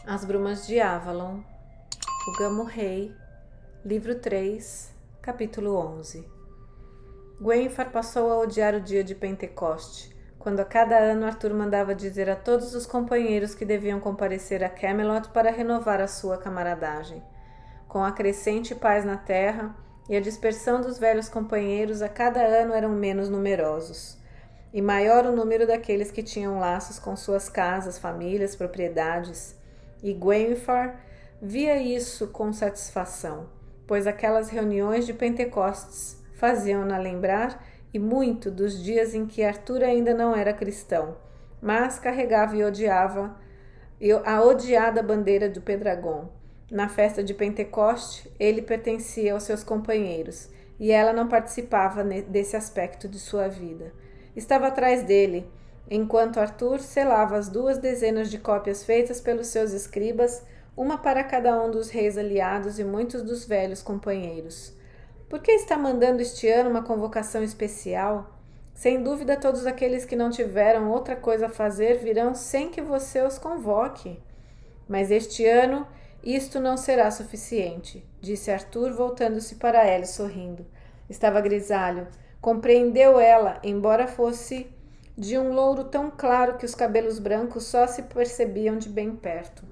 As Brumas de Avalon, o Gamo Rei, livro 3, capítulo 11. Gwenfar passou a odiar o dia de Pentecoste, quando a cada ano Arthur mandava dizer a todos os companheiros que deviam comparecer a Camelot para renovar a sua camaradagem. Com a crescente paz na terra e a dispersão dos velhos companheiros, a cada ano eram menos numerosos, e maior o número daqueles que tinham laços com suas casas, famílias, propriedades. E Gwenfar via isso com satisfação, pois aquelas reuniões de Pentecostes faziam-na lembrar e muito dos dias em que Arthur ainda não era cristão, mas carregava e odiava a odiada bandeira do Pedragon. Na festa de Pentecoste, ele pertencia aos seus companheiros, e ela não participava desse aspecto de sua vida. Estava atrás dele, enquanto Arthur selava as 2 dezenas de cópias feitas pelos seus escribas, uma para cada um dos reis aliados e muitos dos velhos companheiros. Por que está mandando este ano uma convocação especial? Sem dúvida, todos aqueles que não tiveram outra coisa a fazer virão sem que você os convoque. Mas este ano isto não será suficiente, disse Arthur, voltando-se para ela e sorrindo. Estava grisalho. Compreendeu ela, embora fosse de um louro tão claro que os cabelos brancos só se percebiam de bem perto.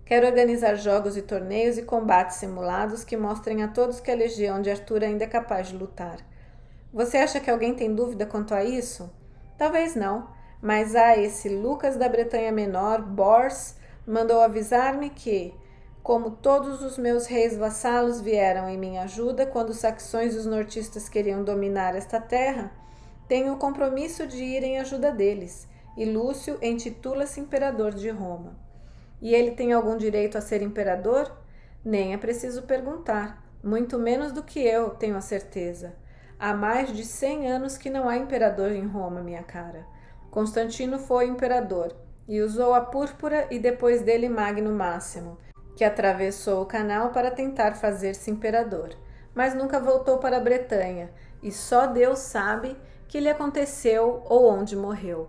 Quero organizar jogos e torneios e combates simulados que mostrem a todos que a legião de Arthur ainda é capaz de lutar. Você acha que alguém tem dúvida quanto a isso? Talvez não, mas há esse Lucas da Bretanha Menor, Bors, mandou avisar-me que, como todos os meus reis vassalos vieram em minha ajuda quando os saxões e os nortistas queriam dominar esta terra, tenho o compromisso de ir em ajuda deles, e Lúcio intitula-se imperador de Roma. E ele tem algum direito a ser imperador? Nem é preciso perguntar, muito menos do que eu, tenho a certeza. Há mais de 100 anos que não há imperador em Roma, minha cara. Constantino foi imperador, e usou a púrpura e depois dele Magno Máximo, que atravessou o canal para tentar fazer-se imperador, mas nunca voltou para a Bretanha, e só Deus sabe que lhe aconteceu ou onde morreu.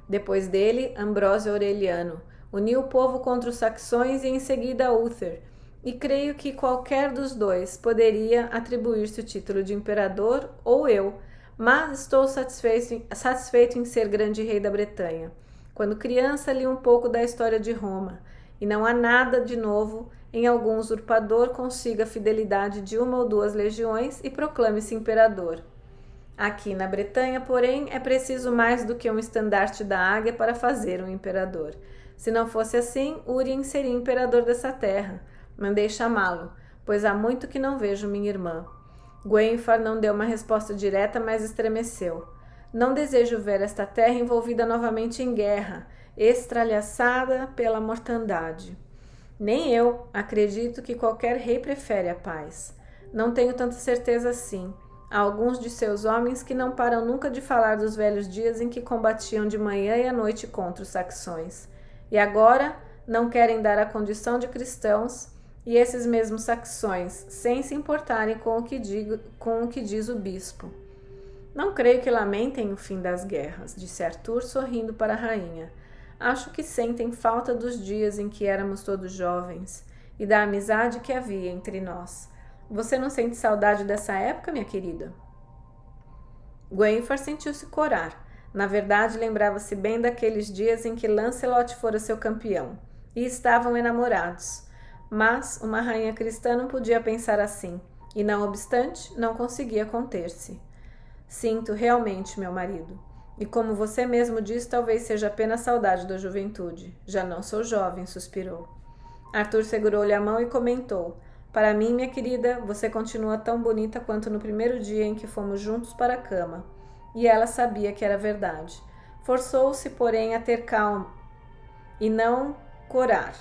Depois dele, Ambrósio Aureliano uniu o povo contra os saxões e em seguida Uther, e creio que qualquer dos dois poderia atribuir-se o título de imperador ou eu, mas estou satisfeito em ser grande rei da Bretanha. Quando criança li um pouco da história de Roma, e não há nada de novo em algum usurpador consiga a fidelidade de 1 ou 2 legiões e proclame-se imperador. Aqui na Bretanha, porém, é preciso mais do que um estandarte da águia para fazer um imperador. Se não fosse assim, Urien seria imperador dessa terra. Mandei chamá-lo, pois há muito que não vejo minha irmã. Gwenfar não deu uma resposta direta, mas estremeceu. Não desejo ver esta terra envolvida novamente em guerra, estralhaçada pela mortandade. Nem eu. Acredito que qualquer rei prefere a paz. Não tenho tanta certeza assim. Há alguns de seus homens que não param nunca de falar dos velhos dias em que combatiam de manhã e à noite contra os saxões. E agora não querem dar a condição de cristãos, e esses mesmos saxões, sem se importarem com o que diz o bispo. Não creio que lamentem o fim das guerras, disse Arthur, sorrindo para a rainha. Acho que sentem falta dos dias em que éramos todos jovens e da amizade que havia entre nós. Você não sente saudade dessa época, minha querida? Gwenfar sentiu-se corar. Na verdade, lembrava-se bem daqueles dias em que Lancelot fora seu campeão, e estavam enamorados. Mas uma rainha cristã não podia pensar assim, e não obstante, não conseguia conter-se. Sinto realmente, meu marido. E como você mesmo disse, talvez seja apenas saudade da juventude. Já não sou jovem, suspirou. Arthur segurou-lhe a mão e comentou. Para mim, minha querida, você continua tão bonita quanto no primeiro dia em que fomos juntos para a cama. E ela sabia que era verdade. Forçou-se, porém, a ter calma e não corar.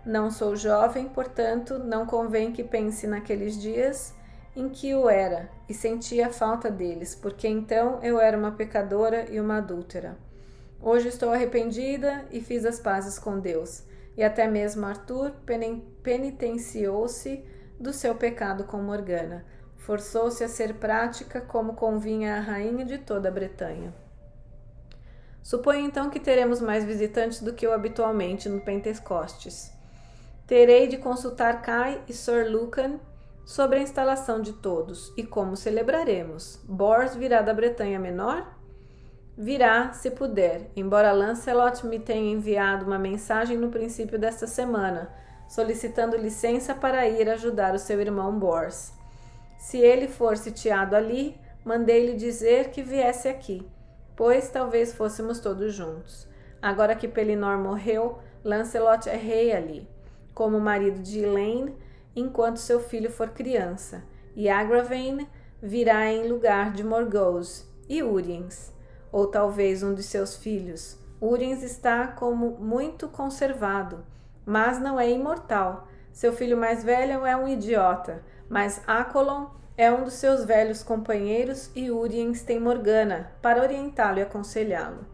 Não sou jovem, portanto, não convém que pense naqueles dias em que o era e sentia a falta deles, porque então eu era uma pecadora e uma adúltera. Hoje estou arrependida e fiz as pazes com Deus, e até mesmo Arthur penitenciou-se do seu pecado com Morgana. Forçou-se a ser prática como convinha à rainha de toda a Bretanha. Suponho então que teremos mais visitantes do que o habitualmente no Pentecostes. Terei de consultar Kai e Sir Lucan sobre a instalação de todos e como celebraremos. Bors virá da Bretanha Menor? Virá, se puder, embora Lancelot me tenha enviado uma mensagem no princípio desta semana, solicitando licença para ir ajudar o seu irmão Bors. Se ele for sitiado ali, mandei-lhe dizer que viesse aqui, pois talvez fôssemos todos juntos. Agora que Pellinore morreu, Lancelot é rei ali, como marido de Elaine, enquanto seu filho for criança, e Agravain virá em lugar de Morgause e Uriens, ou talvez um de seus filhos. Uriens está como muito conservado, mas não é imortal. Seu filho mais velho é um idiota, mas Acolon é um dos seus velhos companheiros e Uriens tem Morgana para orientá-lo e aconselhá-lo.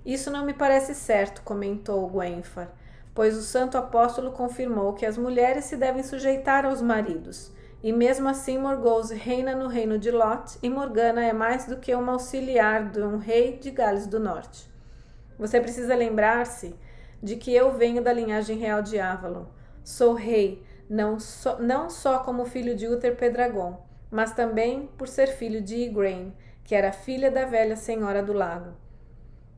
Isso não me parece certo, comentou Gwenfar, pois o santo apóstolo confirmou que as mulheres se devem sujeitar aos maridos, e mesmo assim Morgause reina no reino de Lot e Morgana é mais do que uma auxiliar de um rei de Gales do Norte. Você precisa lembrar-se de que eu venho da linhagem real de Avalon. Sou rei, não só como filho de Uther Pendragon, mas também por ser filho de Igraine, que era filha da velha senhora do lago.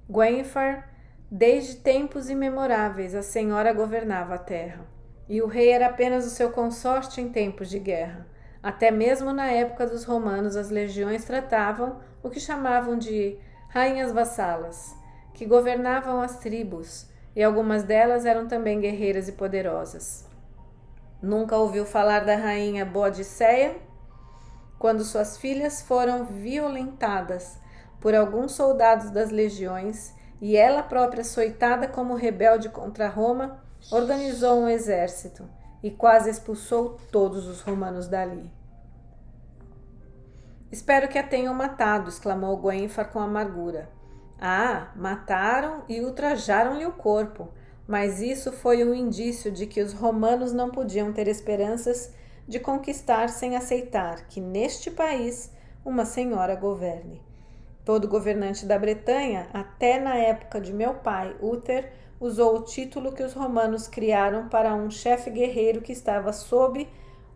Gwenfar, desde tempos imemoráveis, a senhora governava a terra, e o rei era apenas o seu consorte em tempos de guerra. Até mesmo na época dos romanos, as legiões tratavam o que chamavam de rainhas vassalas, que governavam as tribos, e algumas delas eram também guerreiras e poderosas. Nunca ouviu falar da rainha Boadicea? Quando suas filhas foram violentadas por alguns soldados das legiões e ela própria açoitada como rebelde contra Roma, organizou um exército e quase expulsou todos os romanos dali. Espero que a tenham matado, exclamou Gwenfar com amargura. Ah, mataram e ultrajaram-lhe o corpo, mas isso foi um indício de que os romanos não podiam ter esperanças de conquistar sem aceitar que neste país uma senhora governe. Todo governante da Bretanha, até na época de meu pai, Uther, usou o título que os romanos criaram para um chefe guerreiro que estava sob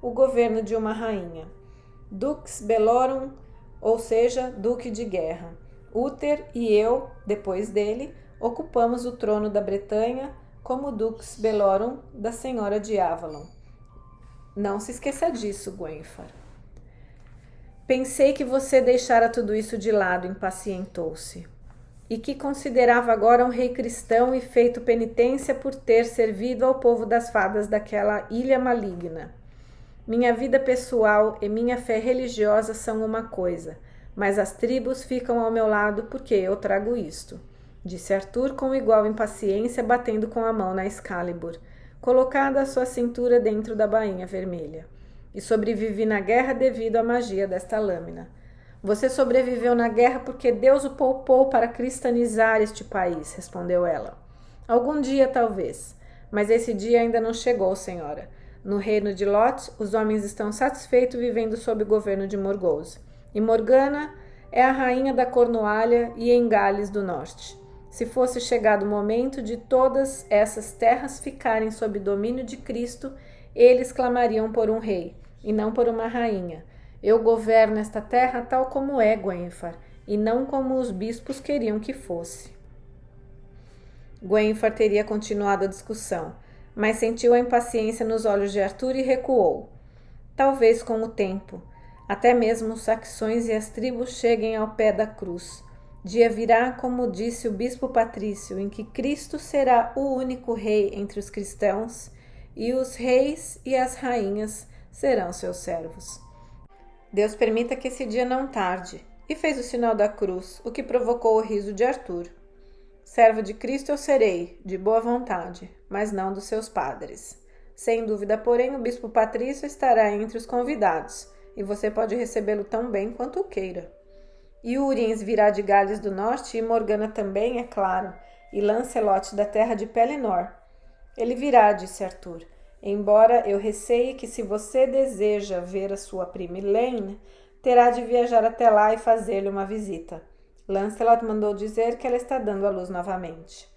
o governo de uma rainha. Dux Bellorum, ou seja, duque de guerra. Uther e eu, depois dele, ocupamos o trono da Bretanha como Dux Bellorum da senhora de Avalon. Não se esqueça disso, Gwenfar. Pensei que você deixara tudo isso de lado, impacientou-se, e que considerava agora um rei cristão e feito penitência por ter servido ao povo das fadas daquela ilha maligna. Minha vida pessoal e minha fé religiosa são uma coisa, mas as tribos ficam ao meu lado porque eu trago isto, disse Arthur com igual impaciência, batendo com a mão na Excalibur, colocada à sua cintura dentro da bainha vermelha. E sobrevivi na guerra devido à magia desta lâmina. Você sobreviveu na guerra porque Deus o poupou para cristianizar este país, respondeu ela. Algum dia, talvez, mas esse dia ainda não chegou, senhora. No reino de Lot, os homens estão satisfeitos vivendo sob o governo de Morgause. E Morgana é a rainha da Cornualha e em Gales do Norte. Se fosse chegado o momento de todas essas terras ficarem sob domínio de Cristo, eles clamariam por um rei, e não por uma rainha. Eu governo esta terra tal como é, Gwenfar, e não como os bispos queriam que fosse. Gwenfar teria continuado a discussão, mas sentiu a impaciência nos olhos de Arthur e recuou. Talvez com o tempo, até mesmo os saxões e as tribos cheguem ao pé da cruz. Dia virá, como disse o bispo Patrício, em que Cristo será o único rei entre os cristãos, e os reis e as rainhas serão seus servos. Deus permita que esse dia não tarde, e fez o sinal da cruz, o que provocou o riso de Arthur. Servo de Cristo eu serei, de boa vontade, mas não dos seus padres. Sem dúvida, porém, o bispo Patrício estará entre os convidados, e você pode recebê-lo tão bem quanto o queira. E Uriens virá de Gales do Norte, e Morgana também, é claro, e Lancelot da terra de Pellinore. Ele virá, disse Arthur, embora eu receie que se você deseja ver a sua prima Elaine, terá de viajar até lá e fazer-lhe uma visita. Lancelot mandou dizer que ela está dando à luz novamente.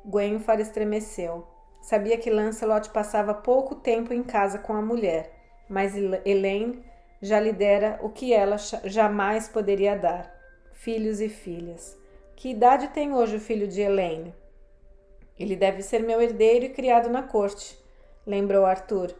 Gwenfar estremeceu. Sabia que Lancelot passava pouco tempo em casa com a mulher, mas Elaine já lhe dera o que ela jamais poderia dar: filhos e filhas. Que idade tem hoje o filho de Elaine? Ele deve ser meu herdeiro e criado na corte, lembrou Arthur.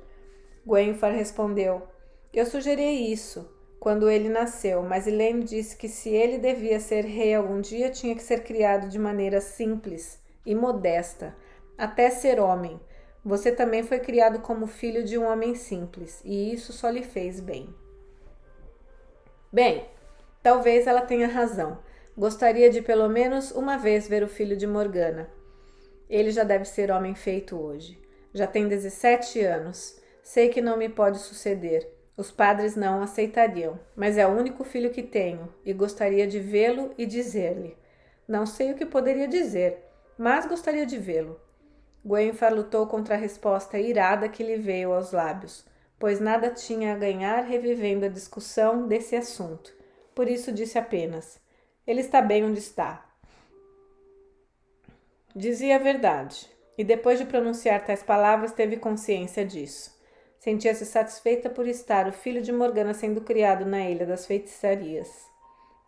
Gwenfar respondeu: eu sugeri isso quando ele nasceu, mas Elaine disse que se ele devia ser rei algum dia, tinha que ser criado de maneira simples e modesta, até ser homem. Você também foi criado como filho de um homem simples, e isso só lhe fez bem. Bem, talvez ela tenha razão. Gostaria de pelo menos uma vez ver o filho de Morgana. Ele já deve ser homem feito hoje. Já tem 17 anos. Sei que não me pode suceder. Os padres não aceitariam, mas é o único filho que tenho e gostaria de vê-lo e dizer-lhe. Não sei o que poderia dizer, mas gostaria de vê-lo. Gwenfar lutou contra a resposta irada que lhe veio aos lábios, pois nada tinha a ganhar revivendo a discussão desse assunto. Por isso disse apenas: ele está bem onde está. Dizia a verdade, e depois de pronunciar tais palavras teve consciência disso. Sentia-se satisfeita por estar o filho de Morgana sendo criado na Ilha das Feitiçarias,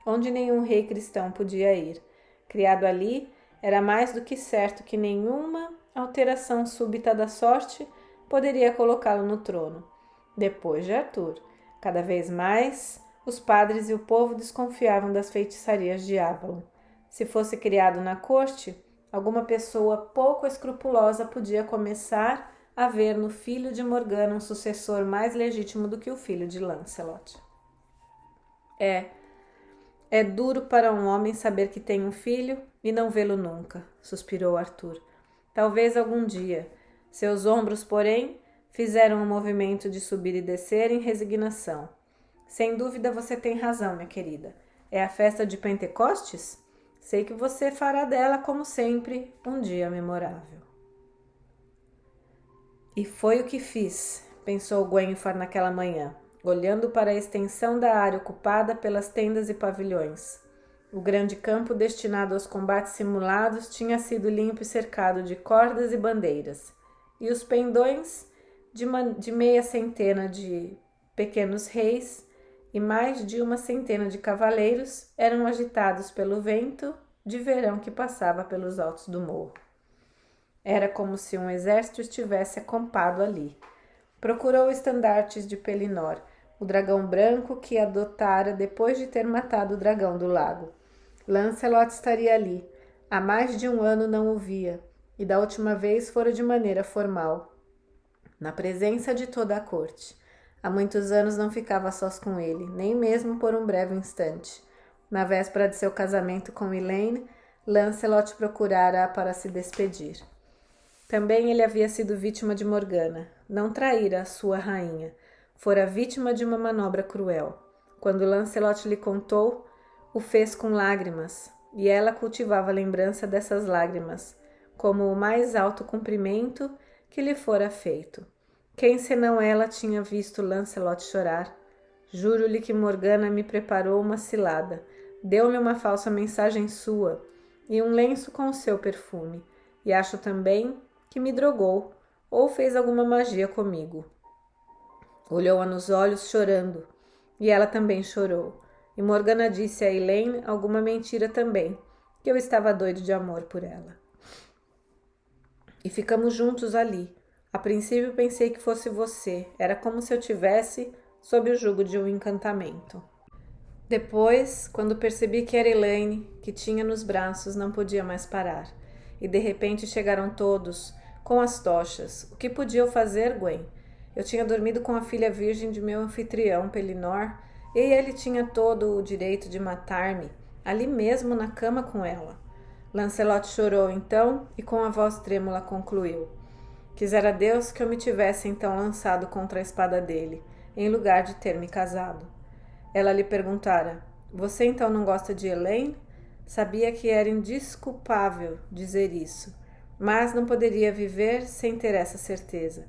onde nenhum rei cristão podia ir. Criado ali, era mais do que certo que nenhuma alteração súbita da sorte poderia colocá-lo no trono. Depois de Arthur, cada vez mais, os padres e o povo desconfiavam das feitiçarias de Avalon. Se fosse criado na corte, alguma pessoa pouco escrupulosa podia começar a ver no filho de Morgana um sucessor mais legítimo do que o filho de Lancelot. É duro para um homem saber que tem um filho e não vê-lo nunca, suspirou Arthur. Talvez algum dia. Seus ombros, porém, fizeram um movimento de subir e descer em resignação. Sem dúvida você tem razão, minha querida. É a festa de Pentecostes? Sei que você fará dela, como sempre, um dia memorável. E foi o que fiz, pensou Gwenfar naquela manhã, olhando para a extensão da área ocupada pelas tendas e pavilhões. O grande campo destinado aos combates simulados tinha sido limpo e cercado de cordas e bandeiras, e os pendões de meia centena de pequenos reis e mais de uma centena de cavaleiros eram agitados pelo vento de verão que passava pelos altos do morro. Era como se um exército estivesse acampado ali. Procurou estandartes de Pelennor, o dragão branco que adotara depois de ter matado o dragão do lago. Lancelot estaria ali. Há mais de um ano não o via, e da última vez fora de maneira formal, na presença de toda a corte. Há muitos anos não ficava sós com ele, nem mesmo por um breve instante. Na véspera de seu casamento com Elaine, Lancelot procurara-a para se despedir. Também ele havia sido vítima de Morgana. Não traíra a sua rainha. Fora vítima de uma manobra cruel. Quando Lancelot lhe contou, o fez com lágrimas, e ela cultivava a lembrança dessas lágrimas, como o mais alto cumprimento que lhe fora feito. Quem senão ela tinha visto Lancelot chorar? Juro-lhe que Morgana me preparou uma cilada, deu-me uma falsa mensagem sua e um lenço com o seu perfume, e acho também que me drogou ou fez alguma magia comigo. Olhou-a nos olhos chorando, e ela também chorou, e Morgana disse a Elaine alguma mentira também, que eu estava doido de amor por ela. E ficamos juntos ali. A princípio pensei que fosse você, era como se eu tivesse sob o jugo de um encantamento. Depois, quando percebi que era Elaine, que tinha nos braços, não podia mais parar. E de repente chegaram todos, com as tochas. O que podia eu fazer, Gwen? Eu tinha dormido com a filha virgem de meu anfitrião, Pelennor, e ele tinha todo o direito de matar-me, ali mesmo na cama com ela. Lancelot chorou então e com a voz trêmula concluiu: quisera Deus que eu me tivesse então lançado contra a espada dele, em lugar de ter me casado. Ela lhe perguntara: você então não gosta de Elaine? Sabia que era indesculpável dizer isso, mas não poderia viver sem ter essa certeza.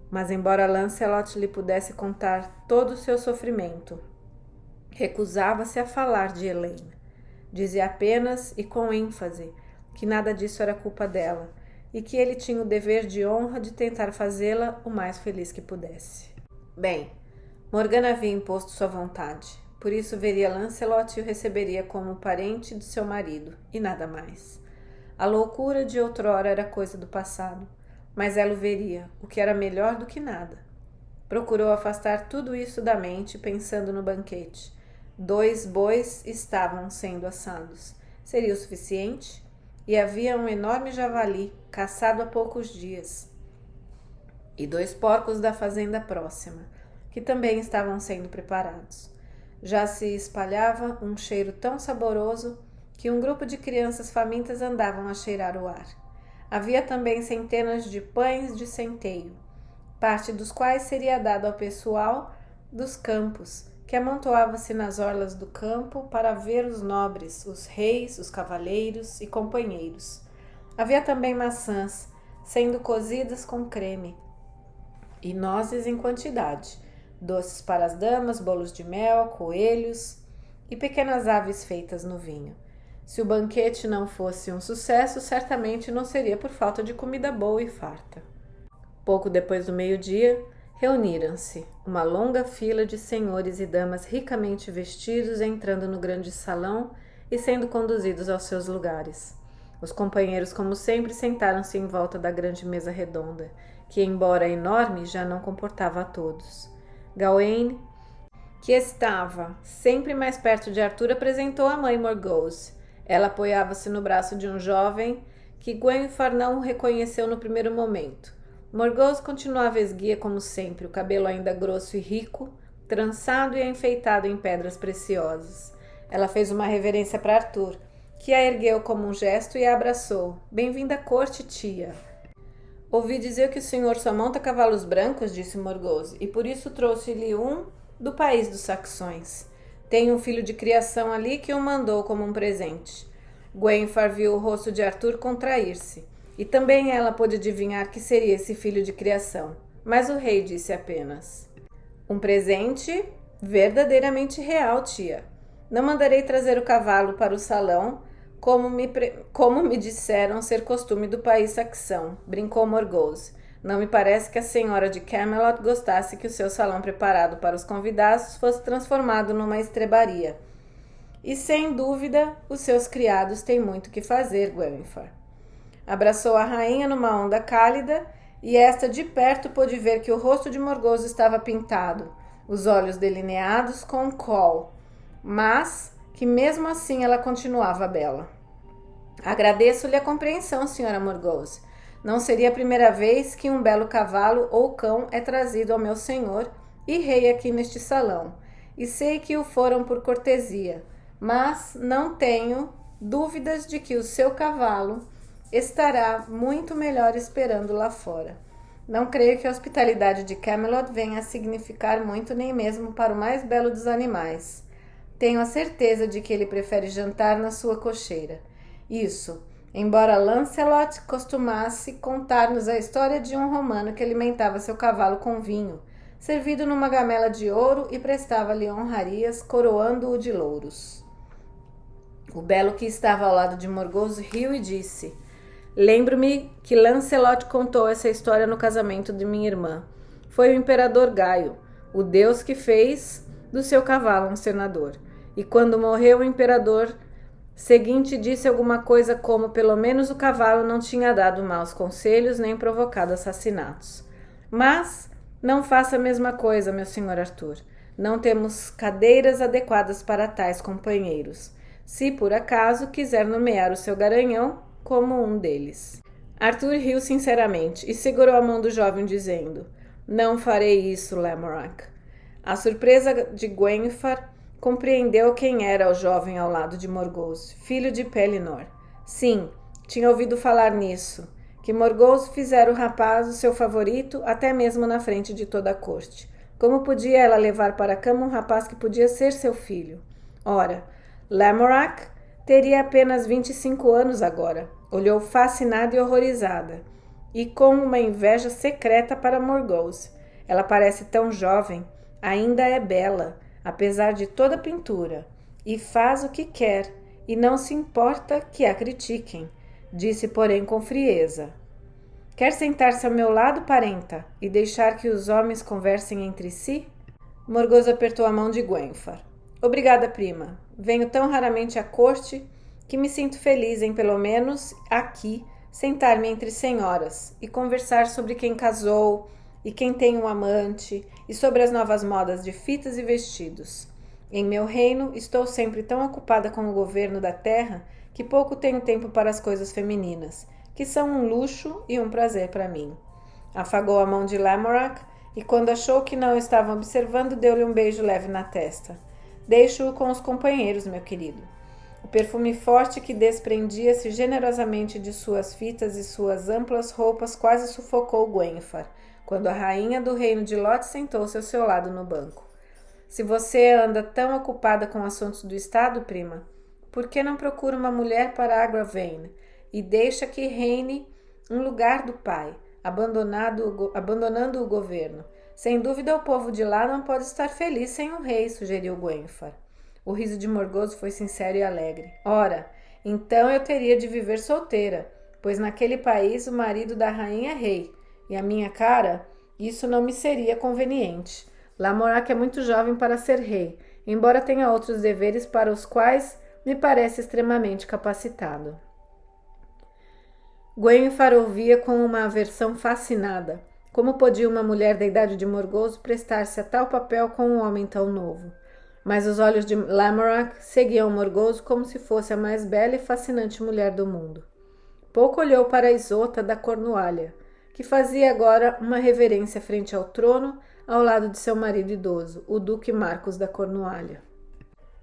Mas embora Lancelot lhe pudesse contar todo o seu sofrimento, Recusava-se a falar de Elaine. Dizia apenas, e com ênfase, que nada disso era culpa dela, e que ele tinha o dever de honra de tentar fazê-la o mais feliz que pudesse. Bem, Morgana havia imposto sua vontade, por isso veria Lancelot e o receberia como parente de seu marido, e nada mais. A loucura de outrora era coisa do passado, mas ela o veria, o que era melhor do que nada. Procurou afastar tudo isso da mente, pensando no banquete. 2 bois estavam sendo assados. Seria o suficiente? E havia um enorme javali, caçado há poucos dias. E 2 porcos da fazenda próxima, que também estavam sendo preparados. Já se espalhava um cheiro tão saboroso que um grupo de crianças famintas andavam a cheirar o ar. Havia também centenas de pães de centeio, parte dos quais seria dado ao pessoal dos campos, que amontoava-se nas orlas do campo para ver os nobres, os reis, os cavaleiros e companheiros. Havia também maçãs, sendo cozidas com creme, e nozes em quantidade, doces para as damas, bolos de mel, coelhos e pequenas aves feitas no vinho. Se o banquete não fosse um sucesso, certamente não seria por falta de comida boa e farta. Pouco depois do meio-dia, reuniram-se uma longa fila de senhores e damas ricamente vestidos entrando no grande salão e sendo conduzidos aos seus lugares. Os companheiros, como sempre, sentaram-se em volta da grande mesa redonda, que, embora enorme, já não comportava a todos. Gawain, que estava sempre mais perto de Arthur, apresentou a mãe Morgause. Ela apoiava-se no braço de um jovem que Gwenfar não reconheceu no primeiro momento. Morgause continuava esguia como sempre, o cabelo ainda grosso e rico, trançado e enfeitado em pedras preciosas. Ela fez uma reverência para Arthur, que a ergueu como um gesto e a abraçou. Bem-vinda à corte, tia. Ouvi dizer que o senhor só monta cavalos brancos, disse Morgause, e por isso trouxe-lhe um do país dos saxões. Tem um filho de criação ali que o mandou como um presente. Gwenfar viu o rosto de Arthur contrair-se, e também ela pôde adivinhar que seria esse filho de criação. Mas o rei disse apenas: um presente verdadeiramente real, tia. Não mandarei trazer o cavalo para o salão, como me disseram ser costume do país saxão, brincou Morgause. Não me parece que a senhora de Camelot gostasse que o seu salão preparado para os convidados fosse transformado numa estrebaria. E sem dúvida, os seus criados têm muito que fazer, Gwenfar. Abraçou a rainha numa onda cálida, e esta de perto pôde ver que o rosto de Morgause estava pintado, os olhos delineados com col, mas que mesmo assim ela continuava bela. Agradeço-lhe a compreensão, senhora Morgause. Não seria a primeira vez que um belo cavalo ou cão é trazido ao meu senhor e rei aqui neste salão, e sei que o foram por cortesia, mas não tenho dúvidas de que o seu cavalo estará muito melhor esperando lá fora. Não creio que a hospitalidade de Camelot venha a significar muito nem mesmo para o mais belo dos animais. Tenho a certeza de que ele prefere jantar na sua cocheira. Isso, embora Lancelot costumasse contar-nos a história de um romano que alimentava seu cavalo com vinho, servido numa gamela de ouro, e prestava-lhe honrarias, coroando-o de louros. O belo que estava ao lado de Morgause riu e disse: lembro-me que Lancelot contou essa história no casamento de minha irmã. Foi o imperador Gaio, o deus que fez do seu cavalo um senador. E quando morreu o imperador seguinte, disse alguma coisa como pelo menos o cavalo não tinha dado maus conselhos nem provocado assassinatos. Mas não faça a mesma coisa, meu senhor Arthur. Não temos cadeiras adequadas para tais companheiros. Se por acaso quiser nomear o seu garanhão como um deles. Arthur riu sinceramente e segurou a mão do jovem dizendo: não farei isso, Lamorak. A surpresa de Gwenfar compreendeu quem era o jovem ao lado de Morgause, filho de Pellinor. Sim, tinha ouvido falar nisso, que Morgause fizera o rapaz o seu favorito até mesmo na frente de toda a corte. Como podia ela levar para a cama um rapaz que podia ser seu filho? Ora, Lamorak teria apenas 25 anos agora. Olhou fascinada e horrorizada, e com uma inveja secreta para Morgause. Ela parece tão jovem, ainda é bela. apesar de toda a pintura, e faz o que quer, e não se importa que a critiquem, disse, porém, com frieza. Quer sentar-se ao meu lado, parenta, e deixar que os homens conversem entre si? Morgause apertou a mão de Gwenfar. Obrigada, prima. Venho tão raramente à corte que me sinto feliz em, pelo menos aqui, sentar-me entre senhoras e conversar sobre quem casou e quem tem um amante e sobre as novas modas de fitas e vestidos. Em meu reino, estou sempre tão ocupada com o governo da terra que pouco tenho tempo para as coisas femininas, que são um luxo e um prazer para mim. Afagou a mão de Lamorak e, quando achou que não estavam observando, deu-lhe um beijo leve na testa. Deixo-o com os companheiros, meu querido. O perfume forte que desprendia-se generosamente de suas fitas e suas amplas roupas quase sufocou Gwenfar, quando a rainha do reino de Lot sentou-se ao seu lado no banco. Se você anda tão ocupada com assuntos do estado, prima, por que não procura uma mulher para Agravain e deixa que reine um lugar do pai, abandonando o governo? Sem dúvida o povo de lá não pode estar feliz sem um rei, sugeriu Gwenfar. O riso de Morgause foi sincero e alegre. Ora, então eu teria de viver solteira, pois naquele país o marido da rainha é rei, e a minha cara, isso não me seria conveniente. Lamorak é muito jovem para ser rei, embora tenha outros deveres para os quais me parece extremamente capacitado. Gwenfar ouvia com uma aversão fascinada. Como podia uma mulher da idade de Morgause prestar-se a tal papel com um homem tão novo? Mas os olhos de Lamorak seguiam Morgause como se fosse a mais bela e fascinante mulher do mundo. Pouco olhou para Isota da Cornualha, que fazia agora uma reverência frente ao trono, ao lado de seu marido idoso, o duque Marcos da Cornualha.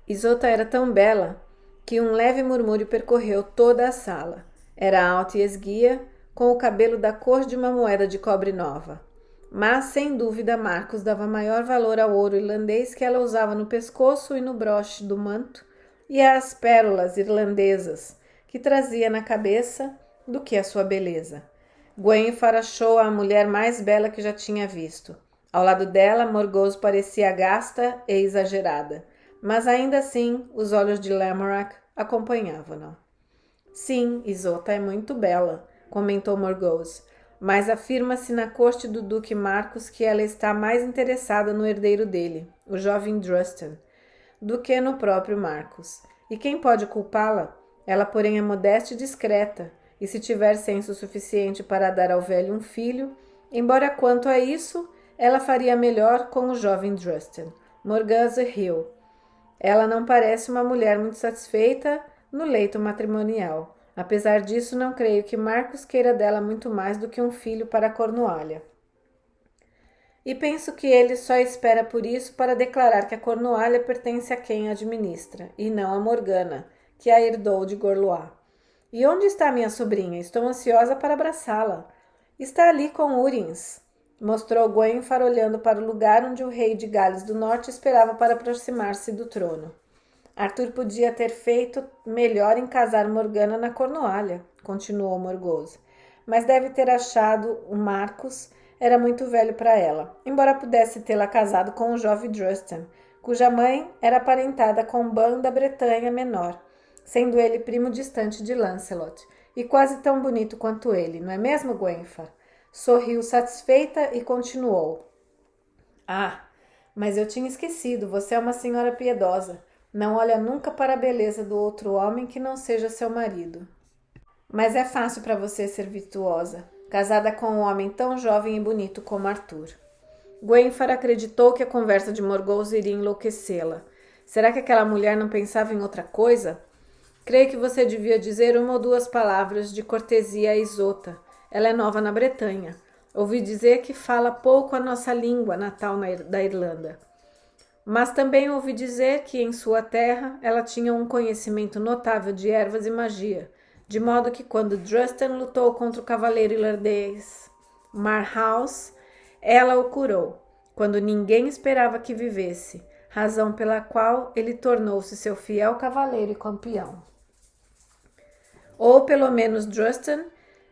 Isota era tão bela que um leve murmúrio percorreu toda a sala. Era alta e esguia, com o cabelo da cor de uma moeda de cobre nova. Mas, sem dúvida, Marcos dava maior valor ao ouro irlandês que ela usava no pescoço e no broche do manto, e às pérolas irlandesas que trazia na cabeça, do que a sua beleza. Gwenfar achou a mulher mais bela que já tinha visto. Ao lado dela, Morgause parecia gasta e exagerada, mas ainda assim os olhos de Lamorak acompanhavam-no. Sim, Isota é muito bela, comentou Morgause, mas afirma-se na corte do duque Marcos que ela está mais interessada no herdeiro dele, o jovem Drusten, do que no próprio Marcos. E quem pode culpá-la? Ela, porém, é modesta e discreta, e se tiver senso suficiente para dar ao velho um filho, embora quanto a isso, ela faria melhor com o jovem Drusten. Morgause riu. Ela não parece uma mulher muito satisfeita no leito matrimonial. Apesar disso, não creio que Marcos queira dela muito mais do que um filho para a Cornualha. E penso que ele só espera por isso para declarar que a Cornualha pertence a quem a administra, e não a Morgana, que a herdou de Gorlois. E onde está minha sobrinha? Estou ansiosa para abraçá-la. Está ali com Urins, mostrou Gwenfar olhando para o lugar onde o rei de Gales do Norte esperava para aproximar-se do trono. Arthur podia ter feito melhor em casar Morgana na Cornualha, continuou Morgause, mas deve ter achado o Marcos era muito velho para ela, embora pudesse tê-la casado com o jovem Drusten, cuja mãe era aparentada com Ban da Bretanha Menor, sendo ele primo distante de Lancelot, e quase tão bonito quanto ele, não é mesmo, Gwenfar? Sorriu satisfeita e continuou. Ah, mas eu tinha esquecido, você é uma senhora piedosa. Não olha nunca para a beleza do outro homem que não seja seu marido. Mas é fácil para você ser virtuosa, casada com um homem tão jovem e bonito como Arthur. Gwenfar acreditou que a conversa de Morgause iria enlouquecê-la. Será que aquela mulher não pensava em outra coisa? Creio que você devia dizer uma ou duas palavras de cortesia a Isota. Ela é nova na Bretanha. Ouvi dizer que fala pouco a nossa língua natal da Irlanda. Mas também ouvi dizer que em sua terra ela tinha um conhecimento notável de ervas e magia, de modo que quando Drusten lutou contra o cavaleiro irlandês Marhaus, ela o curou, quando ninguém esperava que vivesse, razão pela qual ele tornou-se seu fiel cavaleiro e campeão. Ou pelo menos Drusten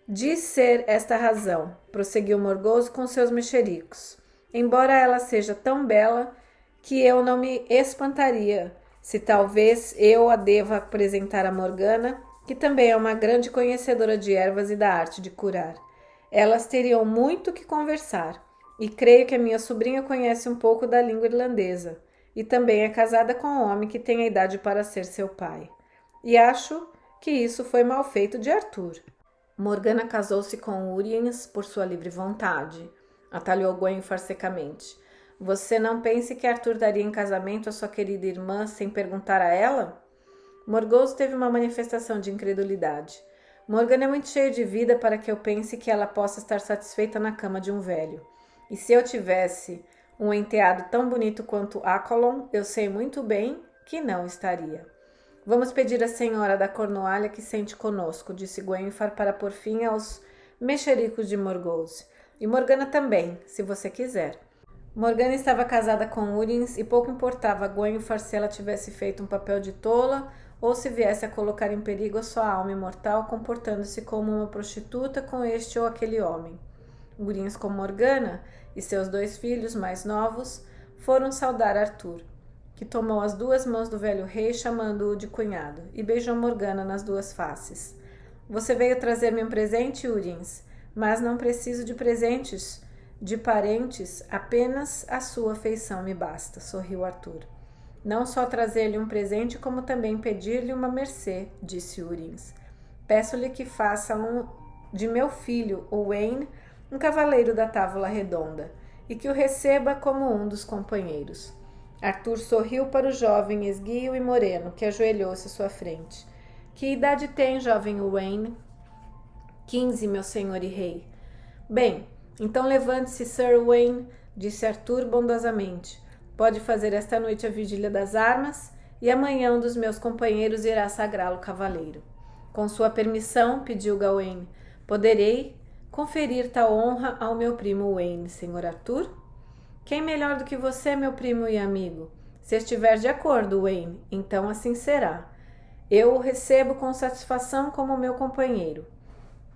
diz ser esta razão, prosseguiu Morgause com seus mexericos. Embora ela seja tão bela que eu não me espantaria se talvez eu a deva apresentar a Morgana, que também é uma grande conhecedora de ervas e da arte de curar. Elas teriam muito que conversar, e creio que a minha sobrinha conhece um pouco da língua irlandesa, e também é casada com um homem que tem a idade para ser seu pai. E acho que isso foi mal feito de Arthur. Morgana casou-se com Uriens por sua livre vontade, atalhou Gwenfar secamente. Você não pense que Arthur daria em casamento a sua querida irmã sem perguntar a ela? Morgause teve uma manifestação de incredulidade. Morgana é muito cheia de vida para que eu pense que ela possa estar satisfeita na cama de um velho. E se eu tivesse um enteado tão bonito quanto Accolon, eu sei muito bem que não estaria. Vamos pedir à senhora da Cornualha que sente conosco, disse Gwenfar para pôr fim aos mexericos de Morgause. E Morgana também, se você quiser. Morgana estava casada com Uriens e pouco importava a Gwenfar se ela tivesse feito um papel de tola ou se viesse a colocar em perigo a sua alma imortal comportando-se como uma prostituta com este ou aquele homem. Uriens com Morgana e seus 2 filhos mais novos foram saudar Arthur, que tomou as 2 mãos do velho rei chamando-o de cunhado e beijou Morgana nas 2 faces. Você veio trazer-me um presente, Uriens, mas não preciso de presentes de parentes, apenas a sua afeição me basta, sorriu Arthur. Não só trazer-lhe um presente, como também pedir-lhe uma mercê, disse Uriens. Peço-lhe que faça de meu filho, Owain, um cavaleiro da Távola Redonda, e que o receba como um dos companheiros. Arthur sorriu para o jovem esguio e moreno, que ajoelhou-se à sua frente. Que idade tem, jovem Owain? 15, meu senhor e rei. Bem, então levante-se, Sir Owain, disse Arthur bondosamente. Pode fazer esta noite a vigília das armas e amanhã um dos meus companheiros irá sagrá-lo cavaleiro. Com sua permissão, pediu Gawain, poderei conferir tal honra ao meu primo Owain, senhor Arthur? Quem melhor do que você, meu primo e amigo? Se estiver de acordo, Owain, então assim será. Eu o recebo com satisfação como meu companheiro,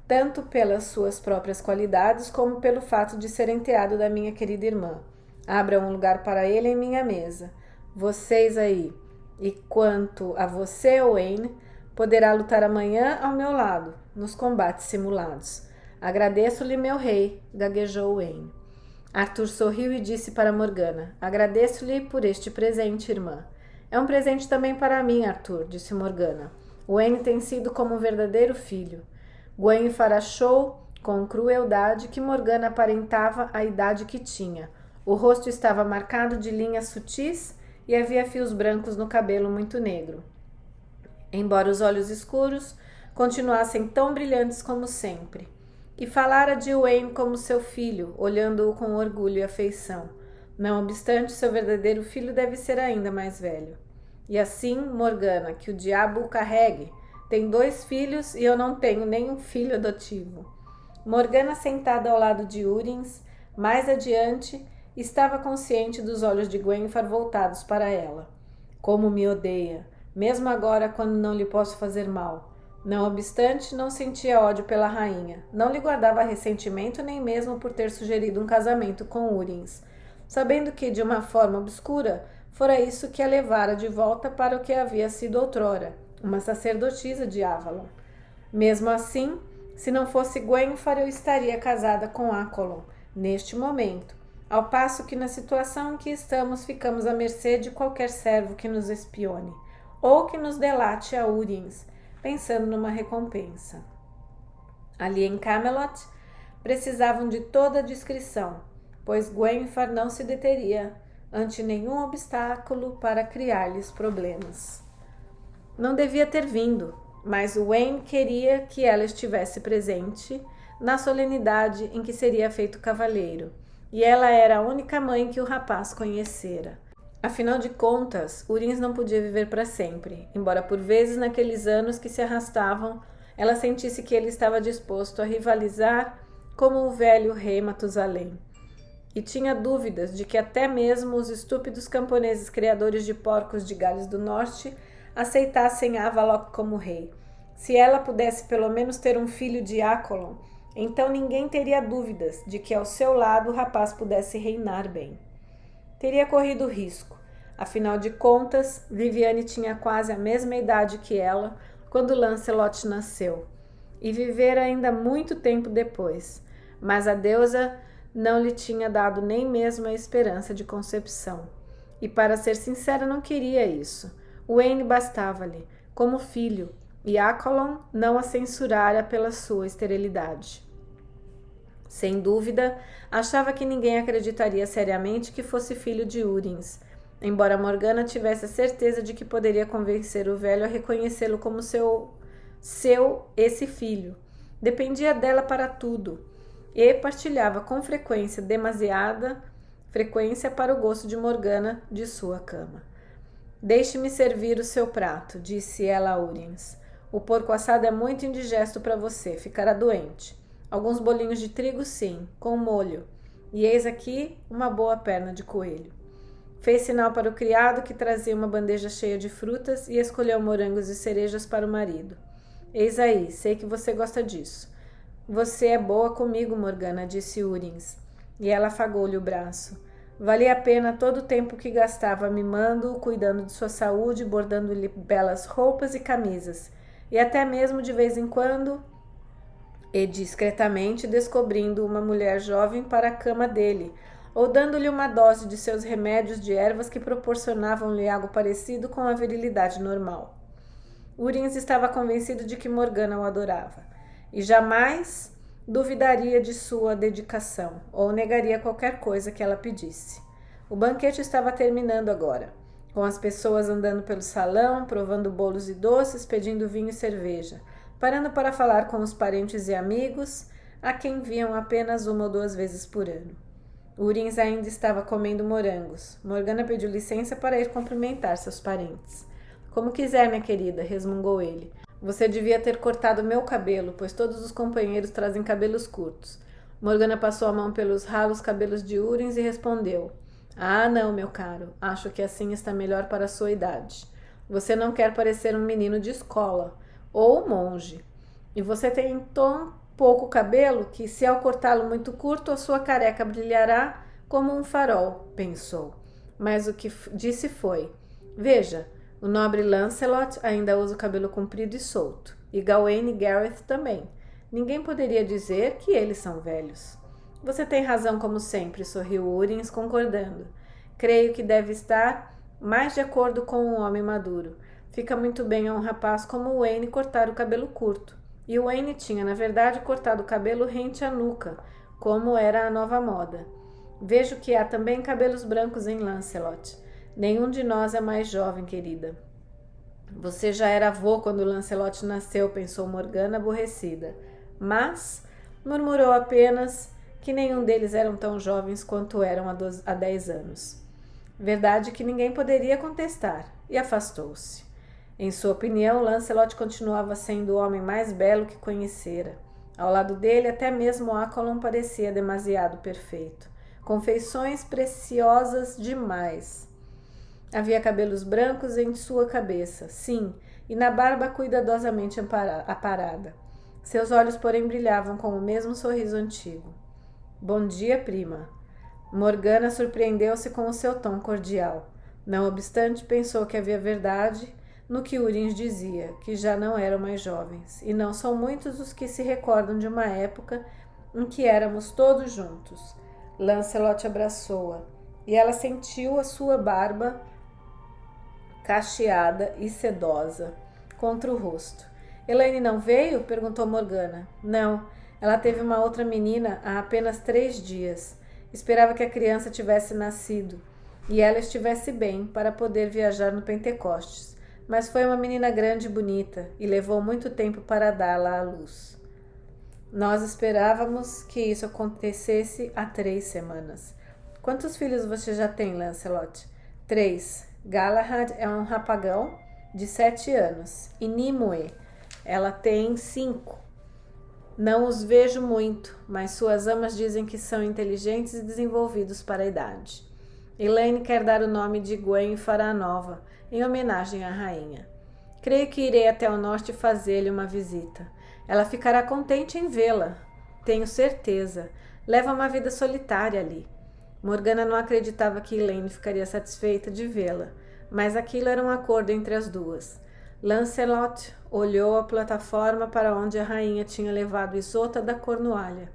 tanto pelas suas próprias qualidades como pelo fato de ser enteado da minha querida irmã. Abra um lugar para ele em minha mesa. Vocês aí. E quanto a você, Owain, poderá lutar amanhã ao meu lado, nos combates simulados. Agradeço-lhe, meu rei, gaguejou Owain. Arthur sorriu e disse para Morgana, agradeço-lhe por este presente, irmã. É um presente também para mim, Arthur, disse Morgana. Owain tem sido como um verdadeiro filho. Gwenfar achou, com crueldade, que Morgana aparentava a idade que tinha. O rosto estava marcado de linhas sutis e havia fios brancos no cabelo muito negro. Embora os olhos escuros continuassem tão brilhantes como sempre. E falara de Owain como seu filho, olhando-o com orgulho e afeição. Não obstante, seu verdadeiro filho deve ser ainda mais velho. E assim, Morgana, que o diabo o carregue. Tem 2 filhos e eu não tenho nenhum filho adotivo. Morgana, sentada ao lado de Uriens, mais adiante, estava consciente dos olhos de Gwenfar voltados para ela. Como me odeia, mesmo agora quando não lhe posso fazer mal. Não obstante, não sentia ódio pela rainha. Não lhe guardava ressentimento nem mesmo por ter sugerido um casamento com Uriens, sabendo que, de uma forma obscura, fora isso que a levara de volta para o que havia sido outrora, uma sacerdotisa de Avalon. Mesmo assim, se não fosse Gwenfar, eu estaria casada com Accolon, neste momento, ao passo que na situação em que estamos ficamos à mercê de qualquer servo que nos espione, ou que nos delate a Uriens, pensando numa recompensa. Ali em Camelot, precisavam de toda a discrição, pois Gwenfar não se deteria ante nenhum obstáculo para criar-lhes problemas. Não devia ter vindo, mas Owain queria que ela estivesse presente na solenidade em que seria feito cavaleiro, e ela era a única mãe que o rapaz conhecera. Afinal de contas, Uriens não podia viver para sempre, embora por vezes naqueles anos que se arrastavam, ela sentisse que ele estava disposto a rivalizar como o velho rei Matusalém. E tinha dúvidas de que até mesmo os estúpidos camponeses criadores de porcos de Gales do Norte aceitassem Avallac'h como rei. Se ela pudesse pelo menos ter um filho de Accolon, então ninguém teria dúvidas de que ao seu lado o rapaz pudesse reinar bem. teria corrido risco. Afinal de contas, Viviane tinha quase a mesma idade que ela quando Lancelot nasceu, e vivera ainda muito tempo depois, mas a deusa não lhe tinha dado nem mesmo a esperança de concepção. E para ser sincera, não queria isso. Owain bastava-lhe, como filho, e Accolon não a censurara pela sua esterilidade. Sem dúvida, achava que ninguém acreditaria seriamente que fosse filho de Urins, embora Morgana tivesse a certeza de que poderia convencer o velho a reconhecê-lo como esse filho. Dependia dela para tudo, e partilhava com demasiada frequência para o gosto de Morgana de sua cama. Deixe-me servir o seu prato, disse ela a Urins. O porco assado é muito indigesto para você, ficará doente. Alguns bolinhos de trigo, sim, com molho. E eis aqui uma boa perna de coelho. Fez sinal para o criado, que trazia uma bandeja cheia de frutas, e escolheu morangos e cerejas para o marido. Eis aí, sei que você gosta disso. Você é boa comigo, Morgana, disse Urins, e ela afagou-lhe o braço. Valia a pena todo o tempo que gastava mimando-o, cuidando de sua saúde, bordando-lhe belas roupas e camisas, e até mesmo de vez em quando, e discretamente, descobrindo uma mulher jovem para a cama dele, ou dando-lhe uma dose de seus remédios de ervas que proporcionavam-lhe algo parecido com a virilidade normal. Urins estava convencido de que Morgana o adorava, e jamais duvidaria de sua dedicação, ou negaria qualquer coisa que ela pedisse. O banquete estava terminando agora, com as pessoas andando pelo salão, provando bolos e doces, pedindo vinho e cerveja, parando para falar com os parentes e amigos, a quem viam apenas 1 ou 2 vezes por ano. Urins ainda estava comendo morangos. Morgana pediu licença para ir cumprimentar seus parentes. Como quiser, minha querida, resmungou ele. Você devia ter cortado meu cabelo, pois todos os companheiros trazem cabelos curtos. Morgana passou a mão pelos ralos cabelos de Urins e respondeu. Ah, não, meu caro. Acho que assim está melhor para a sua idade. Você não quer parecer um menino de escola, ou monge. E você tem tão pouco cabelo que, se ao cortá-lo muito curto, a sua careca brilhará como um farol, pensou. Mas o que disse foi, veja, o nobre Lancelot ainda usa o cabelo comprido e solto, e Gawain e Gareth também. Ninguém poderia dizer que eles são velhos. Você tem razão como sempre, sorriu Urins, concordando. Creio que deve estar mais de acordo com um homem maduro. Fica muito bem a um rapaz como Wayne cortar o cabelo curto. E Wayne tinha, na verdade, cortado o cabelo rente à nuca, como era a nova moda. Vejo que há também cabelos brancos em Lancelot. Nenhum de nós é mais jovem, querida. Você já era avô quando Lancelot nasceu, pensou Morgana, aborrecida. Mas murmurou apenas que nenhum deles eram tão jovens quanto eram há 10 anos. Verdade que ninguém poderia contestar, e afastou-se. Em sua opinião, Lancelot continuava sendo o homem mais belo que conhecera. Ao lado dele, até mesmo Accolon parecia demasiado perfeito, com feições preciosas demais. Havia cabelos brancos em sua cabeça, sim, e na barba cuidadosamente aparada. Seus olhos, porém, brilhavam com o mesmo sorriso antigo. Bom dia, prima. Morgana surpreendeu-se com o seu tom cordial. Não obstante, pensou que havia verdade no que Urins dizia, que já não eram mais jovens, e não são muitos os que se recordam de uma época em que éramos todos juntos. Lancelot abraçou-a, e ela sentiu a sua barba cacheada e sedosa contra o rosto. Elaine não veio? Perguntou Morgana. Não, ela teve uma outra menina há apenas 3 dias. Esperava que a criança tivesse nascido, e ela estivesse bem para poder viajar no Pentecostes. Mas foi uma menina grande e bonita, e levou muito tempo para dá-la à luz. Nós esperávamos que isso acontecesse há 3 semanas. Quantos filhos você já tem, Lancelot? 3. Galahad é um rapagão de 7 anos, e Nimue, ela tem 5. Não os vejo muito, mas suas amas dizem que são inteligentes e desenvolvidos para a idade. Elaine quer dar o nome de Gwen Faranova, em homenagem à rainha. Creio que irei até o norte fazer-lhe uma visita. Ela ficará contente em vê-la. Tenho certeza. Leva uma vida solitária ali. Morgana não acreditava que Elaine ficaria satisfeita de vê-la, mas aquilo era um acordo entre as duas. Lancelot olhou a plataforma para onde a rainha tinha levado Isota da Cornualha,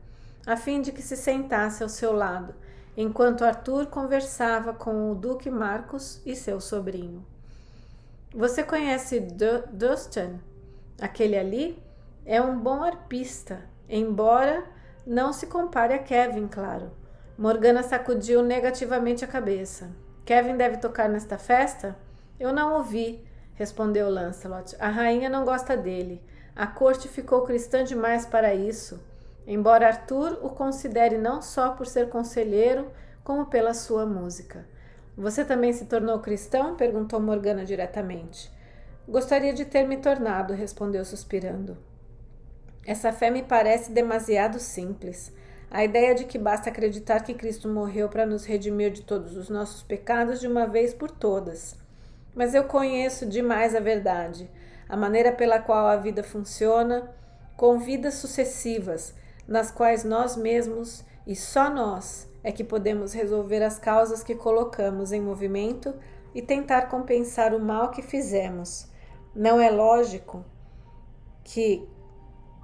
a fim de que se sentasse ao seu lado, enquanto Arthur conversava com o Duque Marcos e seu sobrinho. Você conhece Dustin? Aquele ali? É um bom arpista, embora não se compare a Kevin, claro. Morgana sacudiu negativamente a cabeça. Kevin deve tocar nesta festa? Eu não ouvi, respondeu Lancelot. A rainha não gosta dele. A corte ficou cristã demais para isso, embora Arthur o considere não só por ser conselheiro, como pela sua música. Você também se tornou cristão? Perguntou Morgana diretamente. Gostaria de ter me tornado, respondeu suspirando. Essa fé me parece demasiado simples. A ideia de que basta acreditar que Cristo morreu para nos redimir de todos os nossos pecados de uma vez por todas. Mas eu conheço demais a verdade, a maneira pela qual a vida funciona, com vidas sucessivas, nas quais nós mesmos, e só nós, é que podemos resolver as causas que colocamos em movimento e tentar compensar o mal que fizemos. Não é lógico que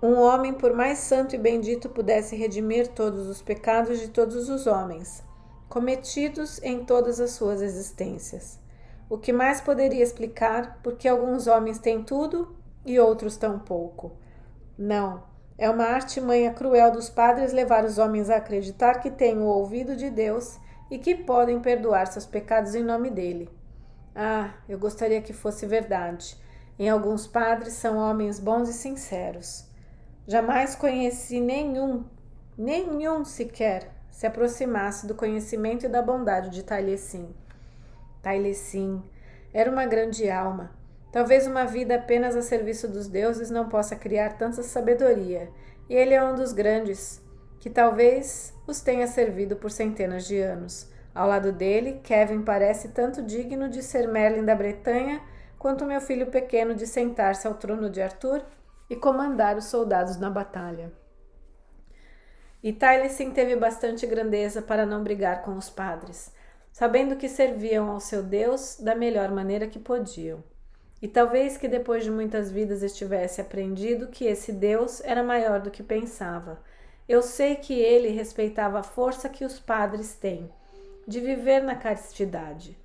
um homem, por mais santo e bendito, pudesse redimir todos os pecados de todos os homens, cometidos em todas as suas existências. O que mais poderia explicar por que alguns homens têm tudo e outros tão pouco? Não, é uma artimanha cruel dos padres levar os homens a acreditar que têm o ouvido de Deus e que podem perdoar seus pecados em nome dele. Ah, eu gostaria que fosse verdade. Em alguns padres são homens bons e sinceros. Jamais conheci nenhum sequer, se aproximasse do conhecimento e da bondade de Taliesin. Taliesin era uma grande alma. Talvez uma vida apenas a serviço dos deuses não possa criar tanta sabedoria, e ele é um dos grandes, que talvez os tenha servido por centenas de anos. Ao lado dele, Kevin parece tanto digno de ser Merlin da Bretanha, quanto meu filho pequeno de sentar-se ao trono de Arthur e comandar os soldados na batalha. E Taliesin teve bastante grandeza para não brigar com os padres, sabendo que serviam ao seu Deus da melhor maneira que podiam. E talvez que depois de muitas vidas estivesse aprendido que esse Deus era maior do que pensava. Eu sei que ele respeitava a força que os padres têm de viver na castidade.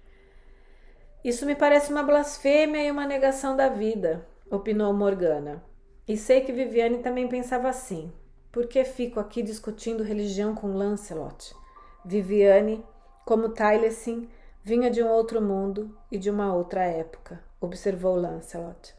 Isso me parece uma blasfêmia e uma negação da vida, opinou Morgana. E sei que Viviane também pensava assim. Por que fico aqui discutindo religião com Lancelot? Viviane, como Taliesin, vinha de um outro mundo e de uma outra época, observou Lancelot.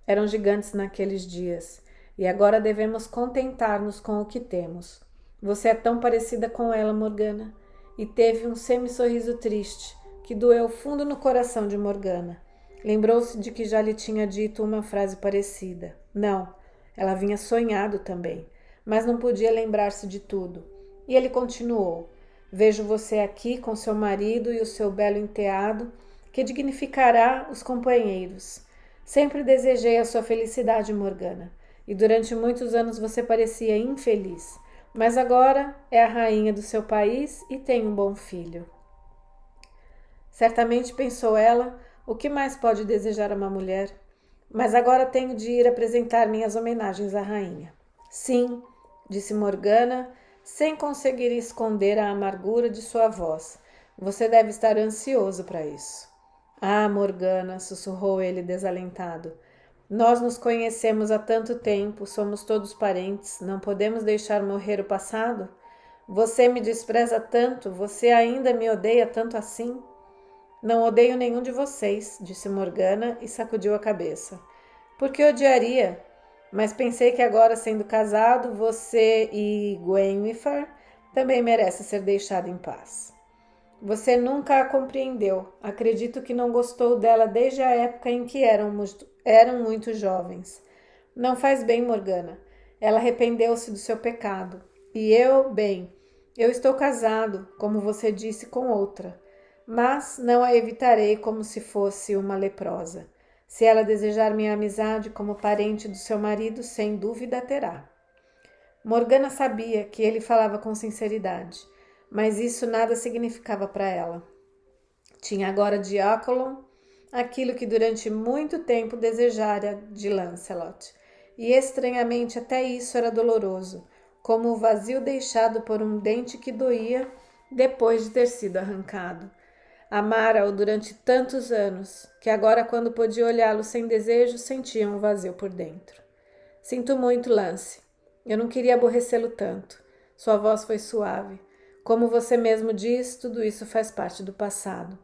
Eram gigantes naqueles dias, e agora devemos contentar-nos com o que temos. Você é tão parecida com ela, Morgana. E teve um semi-sorriso triste, que doeu fundo no coração de Morgana. Lembrou-se de que já lhe tinha dito uma frase parecida. Não, ela vinha sonhado também, mas não podia lembrar-se de tudo. E ele continuou. Vejo você aqui com seu marido e o seu belo enteado, que dignificará os companheiros. Sempre desejei a sua felicidade, Morgana, e durante muitos anos você parecia infeliz, mas agora é a rainha do seu país e tem um bom filho. Certamente, pensou ela, o que mais pode desejar uma mulher? Mas agora tenho de ir apresentar minhas homenagens à rainha. Sim, disse Morgana, sem conseguir esconder a amargura de sua voz. Você deve estar ansioso para isso. Ah, Morgana, sussurrou ele desalentado. Nós nos conhecemos há tanto tempo, somos todos parentes, não podemos deixar morrer o passado? Você me despreza tanto, você ainda me odeia tanto assim? Não odeio nenhum de vocês, disse Morgana e sacudiu a cabeça. Por que odiaria? Mas pensei que agora, sendo casado, você e Gwenhwyfar também merecem ser deixado em paz. Você nunca a compreendeu. Acredito que não gostou dela desde a época em que eram muito jovens. Não faz bem, Morgana. Ela arrependeu-se do seu pecado. E eu estou casado, como você disse, com outra. Mas não a evitarei como se fosse uma leprosa. Se ela desejar minha amizade como parente do seu marido, sem dúvida a terá. Morgana sabia que ele falava com sinceridade, mas isso nada significava para ela. Tinha agora de Acolon aquilo que durante muito tempo desejara de Lancelot, e estranhamente até isso era doloroso, como o vazio deixado por um dente que doía depois de ter sido arrancado. Amara-o durante tantos anos, que agora quando podia olhá-lo sem desejo, sentia um vazio por dentro. Sinto muito, Lance. Eu não queria aborrecê-lo tanto. Sua voz foi suave. Como você mesmo diz, tudo isso faz parte do passado.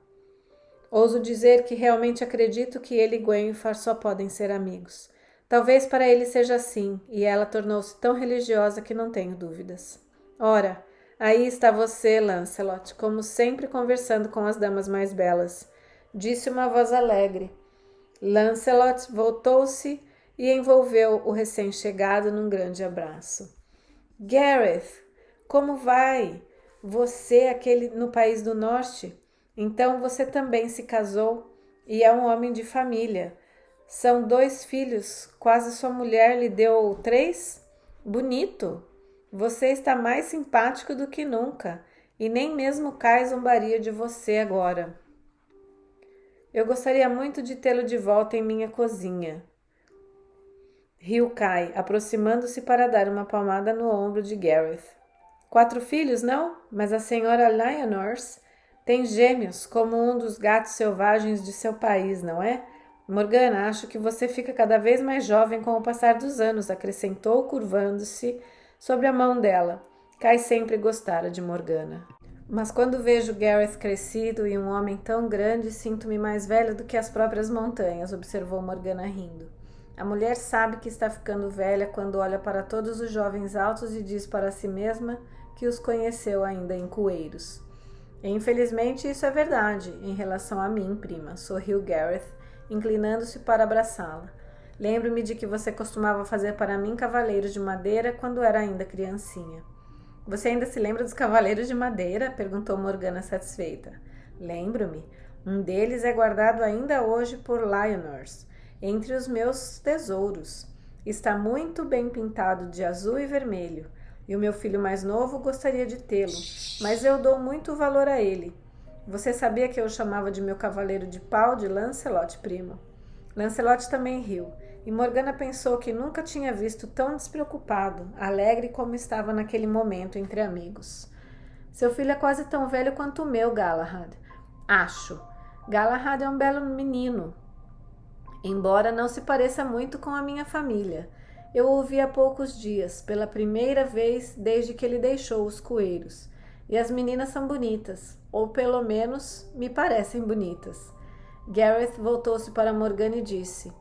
Ouso dizer que realmente acredito que ele e Gwenfar só podem ser amigos. Talvez para ele seja assim, e ela tornou-se tão religiosa que não tenho dúvidas. Ora, aí está você, Lancelot, como sempre conversando com as damas mais belas, disse uma voz alegre. Lancelot voltou-se e envolveu o recém-chegado num grande abraço. Gareth, como vai? Você, aquele no país do norte? Então você também se casou e é um homem de família. São 2 filhos, quase sua mulher lhe deu 3? Bonito! Você está mais simpático do que nunca, e nem mesmo Kai zombaria de você agora. Eu gostaria muito de tê-lo de volta em minha cozinha. Riu Kai, aproximando-se para dar uma palmada no ombro de Gareth. 4 filhos, não? Mas a senhora Lyonors tem gêmeos, como um dos gatos selvagens de seu país, não é? Morgana, acho que você fica cada vez mais jovem com o passar dos anos, acrescentou, curvando-se sobre a mão dela. Kai sempre gostara de Morgana. Mas quando vejo Gareth crescido e um homem tão grande, sinto-me mais velha do que as próprias montanhas, observou Morgana rindo. A mulher sabe que está ficando velha quando olha para todos os jovens altos e diz para si mesma que os conheceu ainda em coeiros. E, infelizmente, isso é verdade em relação a mim, prima, sorriu Gareth, inclinando-se para abraçá-la. Lembro-me de que você costumava fazer para mim cavaleiros de madeira quando era ainda criancinha. Você ainda se lembra dos cavaleiros de madeira? Perguntou Morgana satisfeita. Lembro-me. Um deles é guardado ainda hoje por Lyonors, entre os meus tesouros. Está muito bem pintado de azul e vermelho, e o meu filho mais novo gostaria de tê-lo, mas eu dou muito valor a ele. Você sabia que eu o chamava de meu cavaleiro de pau de Lancelot, primo? Lancelot também riu, e Morgana pensou que nunca tinha visto tão despreocupado, alegre como estava naquele momento entre amigos. Seu filho é quase tão velho quanto o meu, Galahad. Acho. Galahad é um belo menino, embora não se pareça muito com a minha família. Eu o ouvi há poucos dias, pela primeira vez desde que ele deixou os coeiros. E as meninas são bonitas, ou pelo menos me parecem bonitas. Gareth voltou-se para Morgana e disse: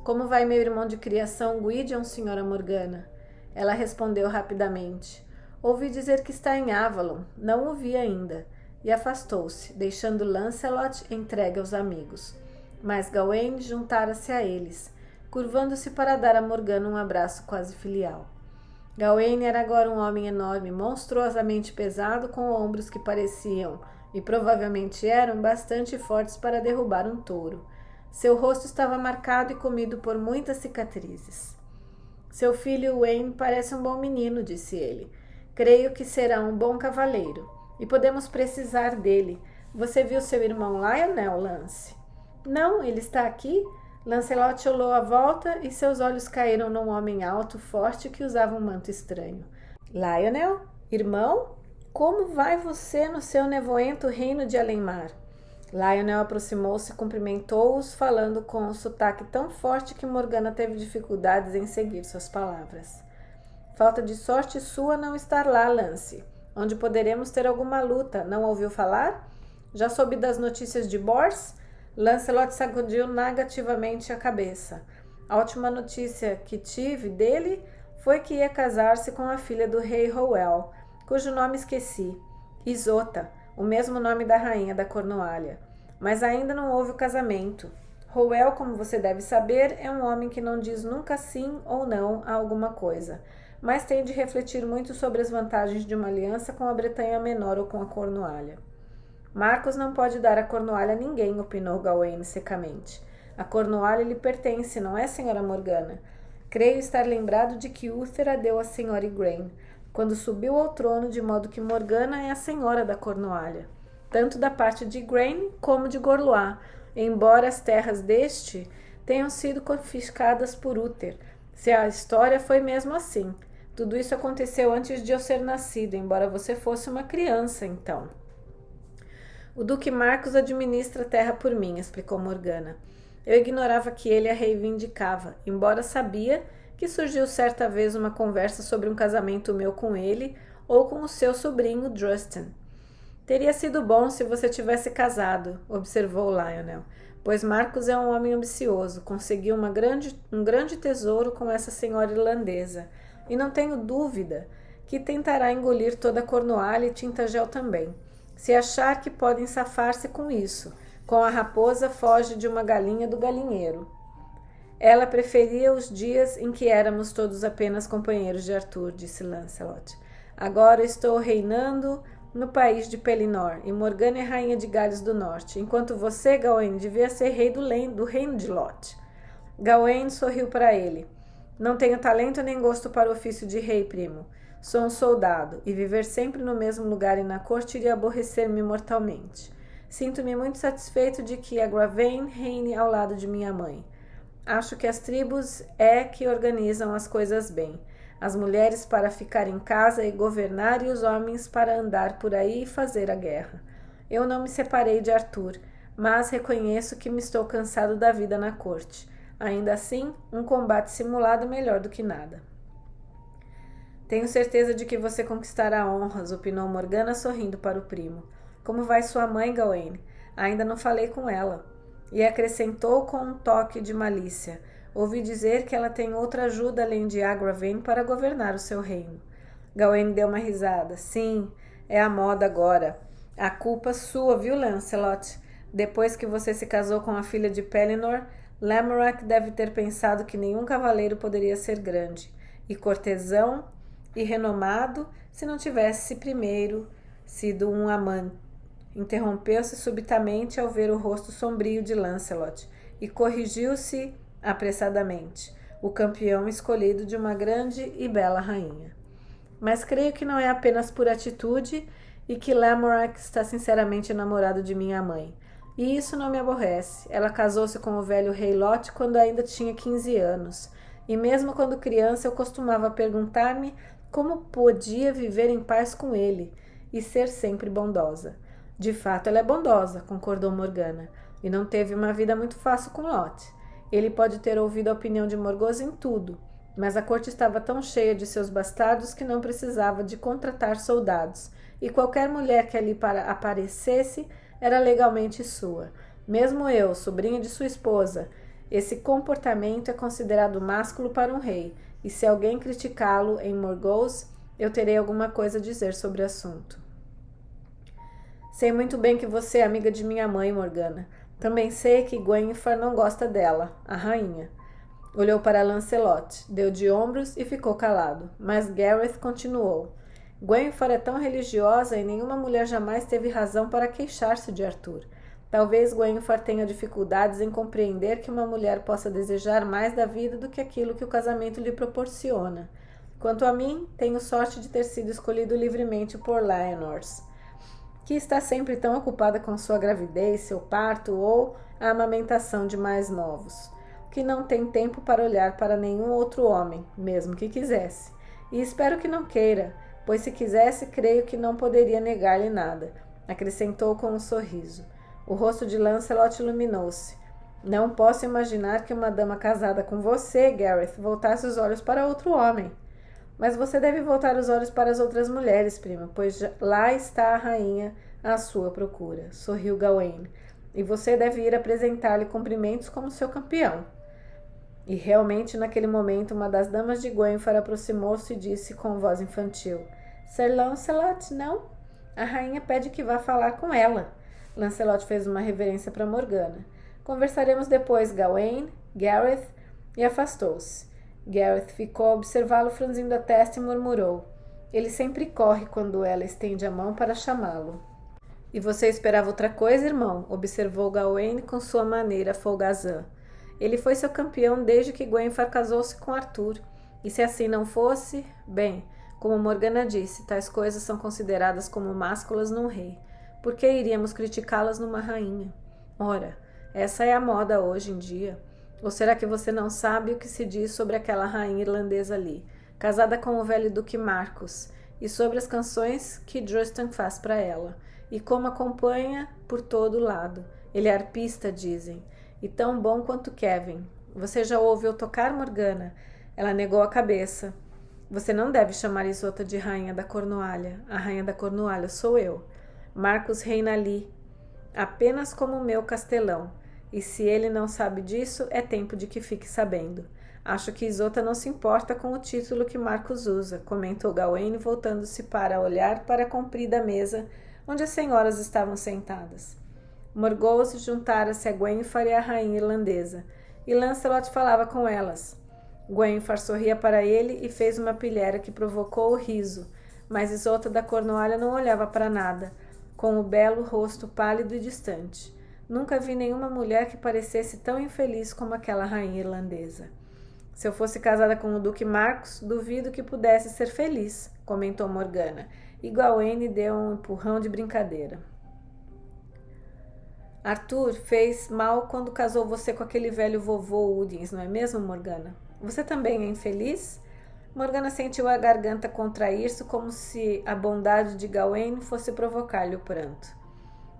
Como vai meu irmão de criação Gwydion, senhora Morgana? Ela respondeu rapidamente: Ouvi dizer que está em Avalon, não o vi ainda. E afastou-se, deixando Lancelot entregue aos amigos. Mas Gawain juntara-se a eles, curvando-se para dar a Morgana um abraço quase filial. Gawain era agora um homem enorme, monstruosamente pesado, com ombros que pareciam, e provavelmente eram, bastante fortes para derrubar um touro. Seu rosto estava marcado e comido por muitas cicatrizes. Seu filho Wayne parece um bom menino, disse ele. Creio que será um bom cavaleiro, e podemos precisar dele. Você viu seu irmão Lionel, Lance? Não, ele está aqui? Lancelot olhou à volta e seus olhos caíram num homem alto, forte, que usava um manto estranho. Lionel? Irmão? Como vai você no seu nevoento reino de Alenmar? Lionel aproximou-se e cumprimentou-os, falando com um sotaque tão forte que Morgana teve dificuldades em seguir suas palavras. Falta de sorte sua não estar lá, Lance, onde poderemos ter alguma luta. Não ouviu falar? Já soube das notícias de Bors? Lancelot sacudiu negativamente a cabeça. A última notícia que tive dele foi que ia casar-se com a filha do rei Howell, cujo nome esqueci. Isota, o mesmo nome da rainha da Cornualha. Mas ainda não houve o casamento. Howell, como você deve saber, é um homem que não diz nunca sim ou não a alguma coisa, mas tem de refletir muito sobre as vantagens de uma aliança com a Bretanha Menor ou com a Cornualha. Marcos não pode dar a Cornualha a ninguém, opinou Gawain secamente. A Cornualha lhe pertence, não é, senhora Morgana? Creio estar lembrado de que Úthera deu a senhora Igraine, quando subiu ao trono, de modo que Morgana é a senhora da Cornualha, tanto da parte de Igraine como de Gorlois, embora as terras deste tenham sido confiscadas por Uther. Se a história foi mesmo assim. Tudo isso aconteceu antes de eu ser nascido, embora você fosse uma criança, então. O Duque Marcos administra a terra por mim, explicou Morgana. Eu ignorava que ele a reivindicava, embora sabia que surgiu certa vez uma conversa sobre um casamento meu com ele ou com o seu sobrinho Drustan. Teria sido bom se você tivesse casado, observou Lionel, pois Marcos é um homem ambicioso, conseguiu um grande tesouro com essa senhora irlandesa, e não tenho dúvida que tentará engolir toda a Cornualha e Tintagel também, se achar que podem safar-se com isso. Com a raposa foge de uma galinha do galinheiro. Ela preferia os dias em que éramos todos apenas companheiros de Arthur, disse Lancelot. Agora estou reinando no país de Pelennor, e Morgana é rainha de Gales do Norte, enquanto você, Gawain, devia ser rei do reino de Lot. Gawain sorriu para ele. Não tenho talento nem gosto para o ofício de rei, primo. Sou um soldado, e viver sempre no mesmo lugar e na corte iria aborrecer-me mortalmente. Sinto-me muito satisfeito de que Agravain reine ao lado de minha mãe. Acho que as tribos é que organizam as coisas bem. As mulheres para ficar em casa e governar, e os homens para andar por aí e fazer a guerra. Eu não me separei de Arthur, mas reconheço que me estou cansado da vida na corte. Ainda assim, um combate simulado é melhor do que nada. Tenho certeza de que você conquistará honras, opinou Morgana, sorrindo para o primo. Como vai sua mãe, Gawain? Ainda não falei com ela. E acrescentou com um toque de malícia. Ouvi dizer que ela tem outra ajuda além de Agravain para governar o seu reino. Gawain deu uma risada. Sim, é a moda agora. A culpa sua, viu, Lancelot? Depois que você se casou com a filha de Pelennor, Lamorak deve ter pensado que nenhum cavaleiro poderia ser grande e cortesão e renomado se não tivesse primeiro sido um amante. Interrompeu-se subitamente ao ver o rosto sombrio de Lancelot e corrigiu-se apressadamente, o campeão escolhido de uma grande e bela rainha. Mas creio que não é apenas por atitude e que Lamorak está sinceramente enamorado de minha mãe. E isso não me aborrece. Ela casou-se com o velho rei Lot quando ainda tinha 15 anos. E mesmo quando criança eu costumava perguntar-me como podia viver em paz com ele e ser sempre bondosa. De fato, ela é bondosa, concordou Morgana, e não teve uma vida muito fácil com Lot. Ele pode ter ouvido a opinião de Morgoth em tudo, mas a corte estava tão cheia de seus bastardos que não precisava de contratar soldados, e qualquer mulher que ali aparecesse era legalmente sua. Mesmo eu, sobrinha de sua esposa, esse comportamento é considerado másculo para um rei, e se alguém criticá-lo em Morgoth, eu terei alguma coisa a dizer sobre o assunto. Sei muito bem que você é amiga de minha mãe, Morgana. Também sei que Gwenfar não gosta dela, a rainha. Olhou para Lancelot, deu de ombros e ficou calado, mas Gareth continuou. Gwenfar é tão religiosa e nenhuma mulher jamais teve razão para queixar-se de Arthur. Talvez Gwenfar tenha dificuldades em compreender que uma mulher possa desejar mais da vida do que aquilo que o casamento lhe proporciona. Quanto a mim, tenho sorte de ter sido escolhido livremente por Lyonors, que está sempre tão ocupada com sua gravidez, seu parto ou a amamentação de mais novos, que não tem tempo para olhar para nenhum outro homem, mesmo que quisesse. E espero que não queira, pois se quisesse, creio que não poderia negar-lhe nada, acrescentou com um sorriso. O rosto de Lancelot iluminou-se. Não posso imaginar que uma dama casada com você, Gareth, voltasse os olhos para outro homem. Mas você deve voltar os olhos para as outras mulheres, prima, pois lá está a rainha à sua procura, sorriu Gawain. E você deve ir apresentar-lhe cumprimentos como seu campeão. E realmente, naquele momento, uma das damas de Gwenfar aproximou-se e disse com voz infantil: Sir Lancelot, não? A rainha pede que vá falar com ela. Lancelot fez uma reverência para Morgana. Conversaremos depois, Gawain, Gareth, e afastou-se. Gareth ficou a observá-lo franzindo a testa e murmurou: Ele sempre corre quando ela estende a mão para chamá-lo. E você esperava outra coisa, irmão? Observou Gawain com sua maneira folgazã. Ele foi seu campeão desde que Gwenfar casou-se com Arthur. E se assim não fosse, bem, Como Morgana disse, tais coisas são consideradas como másculas num rei. Por que iríamos criticá-las numa rainha? Ora, essa é a moda hoje em dia. Ou será que você não sabe o que se diz sobre aquela rainha irlandesa ali, casada com o velho Duque Marcos, e sobre as canções que Justin faz para ela, e como acompanha por todo lado? Ele é arpista, dizem, e tão bom quanto Kevin. Você já ouviu tocar, Morgana? Ela negou a cabeça. Você não deve chamar Isolda de Rainha da Cornualha. A Rainha da Cornualha sou eu. Marcos reina ali, apenas como meu castelão. E se ele não sabe disso, é tempo de que fique sabendo. Acho que Isolda não se importa com o título que Marcos usa, comentou Gawain, voltando-se para olhar para a comprida mesa onde as senhoras estavam sentadas. Morgause juntara-se a Gwenfar e a rainha irlandesa, e Lancelot falava com elas. Gwenfar sorria para ele e fez uma pilhera que provocou o riso, mas Isolda da Cornualha não olhava para nada, com o belo rosto pálido e distante. Nunca vi nenhuma mulher que parecesse tão infeliz como aquela rainha irlandesa. Se eu fosse casada com o Duque Marcos, duvido que pudesse ser feliz, comentou Morgana, e Gawain deu um empurrão de brincadeira. Arthur fez mal quando casou você com aquele velho vovô Udins, não é mesmo, Morgana? Você também é infeliz? Morgana sentiu a garganta contrair-se como se a bondade de Gawain fosse provocar-lhe o pranto.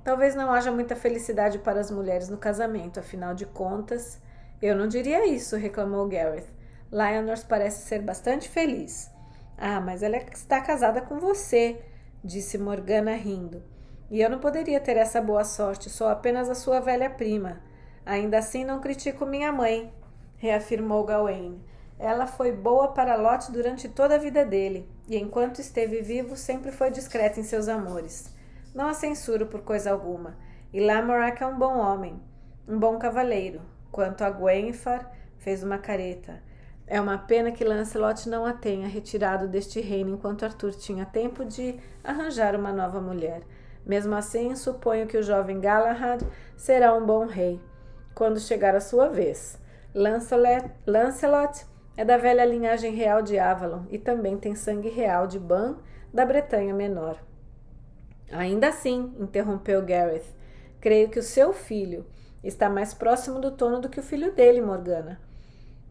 Talvez não haja muita felicidade para as mulheres no casamento, afinal de contas... Eu não diria isso, reclamou Gareth. Lionor parece ser bastante feliz. Ah, mas ela está casada com você, disse Morgana rindo. E eu não poderia ter essa boa sorte, sou apenas a sua velha prima. Ainda assim não critico minha mãe, reafirmou Gawain. Ela foi boa para Lot durante toda a vida dele, e enquanto esteve vivo sempre foi discreta em seus amores. Não a censuro por coisa alguma, e Lamorak é um bom homem, um bom cavaleiro. Quanto a Gwenfar, fez uma careta. É uma pena que Lancelot não a tenha retirado deste reino enquanto Arthur tinha tempo de arranjar uma nova mulher. Mesmo assim, suponho que o jovem Galahad será um bom rei, quando chegar a sua vez. Lancelot é da velha linhagem real de Avalon e também tem sangue real de Ban, da Bretanha Menor. Ainda assim, interrompeu Gareth, creio que o seu filho está mais próximo do trono do que o filho dele, Morgana.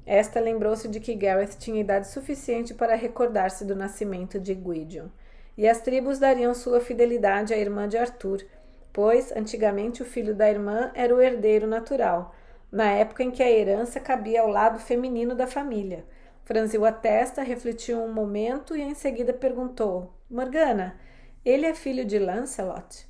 Esta lembrou-se de que Gareth tinha idade suficiente para recordar-se do nascimento de Gwydion, e as tribos dariam sua fidelidade à irmã de Arthur, pois, antigamente, o filho da irmã era o herdeiro natural, na época em que a herança cabia ao lado feminino da família. Franziu a testa, refletiu um momento e em seguida perguntou: Morgana, ele é filho de Lancelot?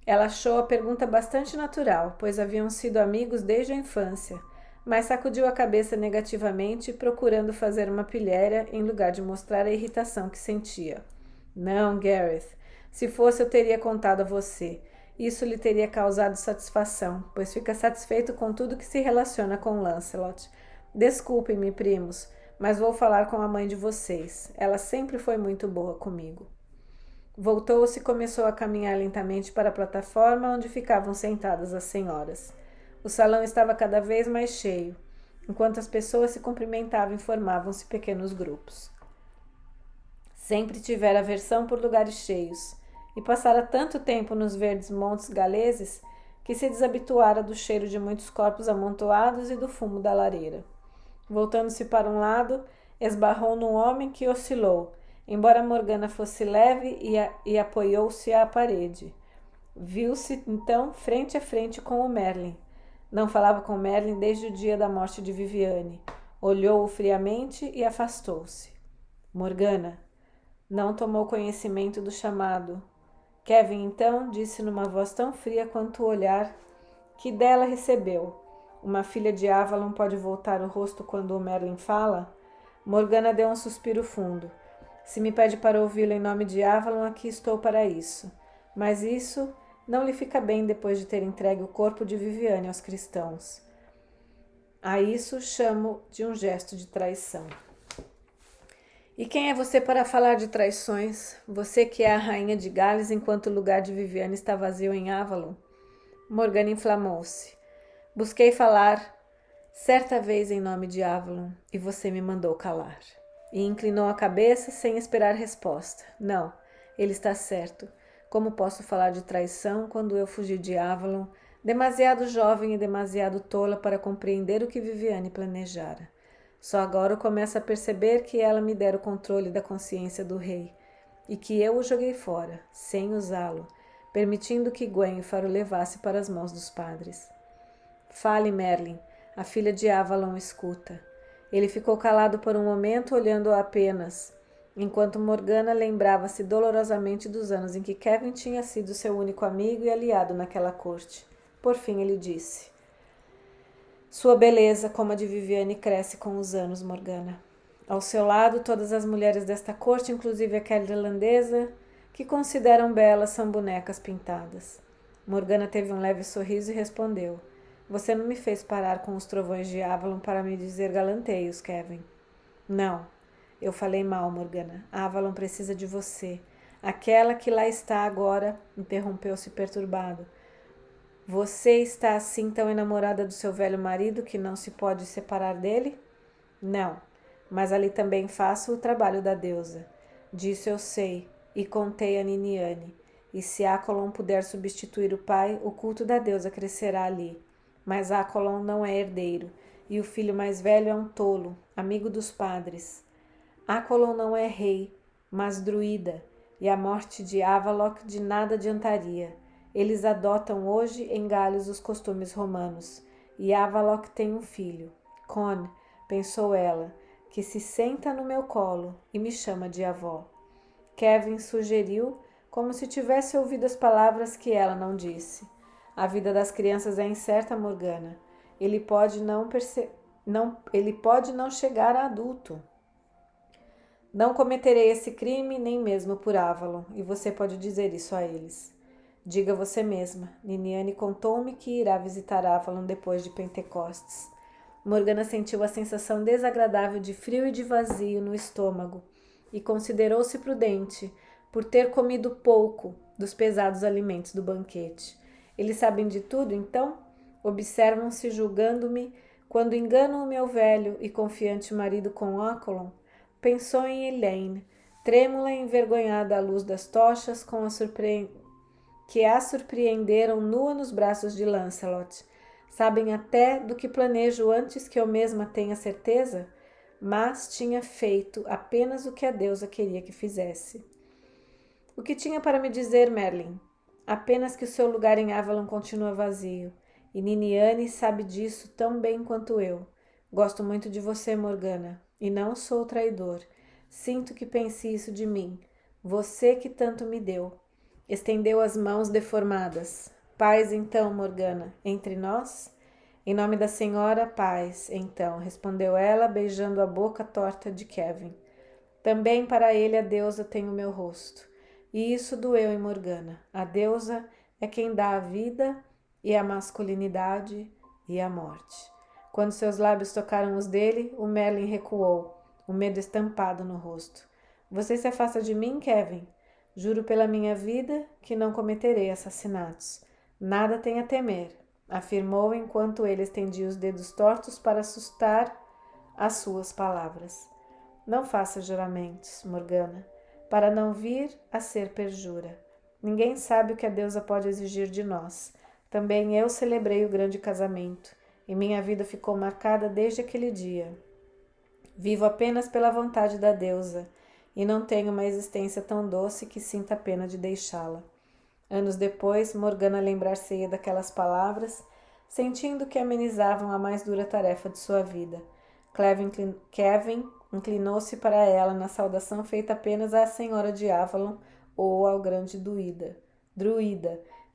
Ela achou a pergunta bastante natural, pois haviam sido amigos desde a infância, mas sacudiu a cabeça negativamente, procurando fazer uma pilhéria em lugar de mostrar a irritação que sentia. Não, Gareth. Se fosse, eu teria contado a você. Isso lhe teria causado satisfação, pois fica satisfeito com tudo que se relaciona com Lancelot. Desculpem-me, primos, mas vou falar com a mãe de vocês. Ela sempre foi muito boa comigo. Voltou-se e começou a caminhar lentamente para a plataforma onde ficavam sentadas as senhoras. O salão estava cada vez mais cheio. Enquanto as pessoas se cumprimentavam e formavam-se pequenos grupos. Sempre tivera aversão por lugares cheios, e passara tanto tempo nos verdes montes galeses que se desabituara do cheiro de muitos corpos amontoados e do fumo da lareira. Voltando-se para um lado, esbarrou num homem que oscilou, embora Morgana fosse leve e apoiou-se à parede. Viu-se, então, frente a frente com o Merlin. Não falava com Merlin desde o dia da morte de Viviane. Olhou-o friamente e afastou-se. Morgana não tomou conhecimento do chamado. Kevin, então, disse numa voz tão fria quanto o olhar que dela recebeu. Uma filha de Avalon pode voltar o rosto quando o Merlin fala? Morgana deu um suspiro fundo. Se me pede para ouvi-lo em nome de Avalon, aqui estou para isso. Mas isso não lhe fica bem depois de ter entregue o corpo de Viviane aos cristãos. A isso chamo de um gesto de traição. E quem é você para falar de traições? Você que é a rainha de Gales enquanto o lugar de Viviane está vazio em Avalon? Morgana inflamou-se. Busquei falar certa vez em nome de Avalon e você me mandou calar. e inclinou a cabeça sem esperar resposta. Não, ele está certo. Como posso falar de traição quando eu fugi de Avalon, demasiado jovem e demasiado tola para compreender o que Viviane planejara? Só agora eu começo a perceber que ela me dera o controle da consciência do rei, e que eu o joguei fora, sem usá-lo, permitindo que Gwenfar o levasse para as mãos dos padres. Fale, Merlin, a filha de Avalon escuta. Ele ficou calado por um momento, olhando-a apenas, enquanto Morgana lembrava-se dolorosamente dos anos em que Kevin tinha sido seu único amigo e aliado naquela corte. Por fim ele disse: sua beleza, como a de Viviane, cresce com os anos, Morgana. Ao seu lado, todas as mulheres desta corte, inclusive aquela irlandesa, que consideram belas, são bonecas pintadas. Morgana teve um leve sorriso e respondeu: você não me fez parar com os trovões de Avalon para me dizer galanteios, Kevin. Não, eu falei mal, Morgana. Avalon precisa de você. Aquela que lá está agora, interrompeu-se perturbado. Você está assim tão enamorada do seu velho marido que não se pode separar dele? Não, mas ali também faço o trabalho da deusa. Disso eu sei, e contei a Niniane. E se Acolon puder substituir o pai, o culto da deusa crescerá ali. Mas Acolon não é herdeiro, e o filho mais velho é um tolo, amigo dos padres. Acolon não é rei, mas druida, e a morte de Avallac'h de nada adiantaria. Eles adotam hoje em galhos os costumes romanos, e Avallac'h tem um filho, Con, pensou ela, que se senta no meu colo e me chama de avó. Kevin sugeriu, como se tivesse ouvido as palavras que ela não disse. A vida das crianças é incerta, Morgana. Ele pode não chegar a adulto. Não cometerei esse crime nem mesmo por Avalon, e você pode dizer isso a eles. Diga você mesma. Niniane contou-me que irá visitar Avalon depois de Pentecostes. Morgana sentiu a sensação desagradável de frio e de vazio no estômago e considerou-se prudente por ter comido pouco dos pesados alimentos do banquete. Eles sabem de tudo, então? Observam-se julgando-me quando engano o meu velho e confiante marido com Acolon? Pensou em Elaine, trêmula e envergonhada à luz das tochas que a surpreenderam nua nos braços de Lancelot. Sabem até do que planejo antes que eu mesma tenha certeza? Mas tinha feito apenas o que a deusa queria que fizesse. O que tinha para me dizer, Merlin? Apenas que o seu lugar em Avalon continua vazio, e Niniane sabe disso tão bem quanto eu. Gosto muito de você, Morgana, e não sou traidor. Sinto que pense isso de mim, você que tanto me deu. Estendeu as mãos deformadas. Paz, então, Morgana, entre nós? Em nome da senhora, paz, então, respondeu ela, beijando a boca torta de Kevin. Também para ele a deusa tem o meu rosto. E isso doeu em Morgana. A deusa é quem dá a vida e a masculinidade e a morte. Quando seus lábios tocaram os dele, o Merlin recuou, o medo estampado no rosto. Você se afasta de mim, Kevin? Juro pela minha vida que não cometerei assassinatos. Nada tem a temer, afirmou enquanto ele estendia os dedos tortos para assustar as suas palavras. Não faça juramentos, Morgana, para não vir a ser perjura. Ninguém sabe o que a deusa pode exigir de nós. Também eu celebrei o grande casamento, e minha vida ficou marcada desde aquele dia. Vivo apenas pela vontade da deusa, e não tenho uma existência tão doce que sinta a pena de deixá-la. Anos depois, Morgana lembrar-se-ia daquelas palavras, sentindo que amenizavam a mais dura tarefa de sua vida. Kevin inclinou-se para ela na saudação feita apenas à senhora de Avalon ou ao grande druida,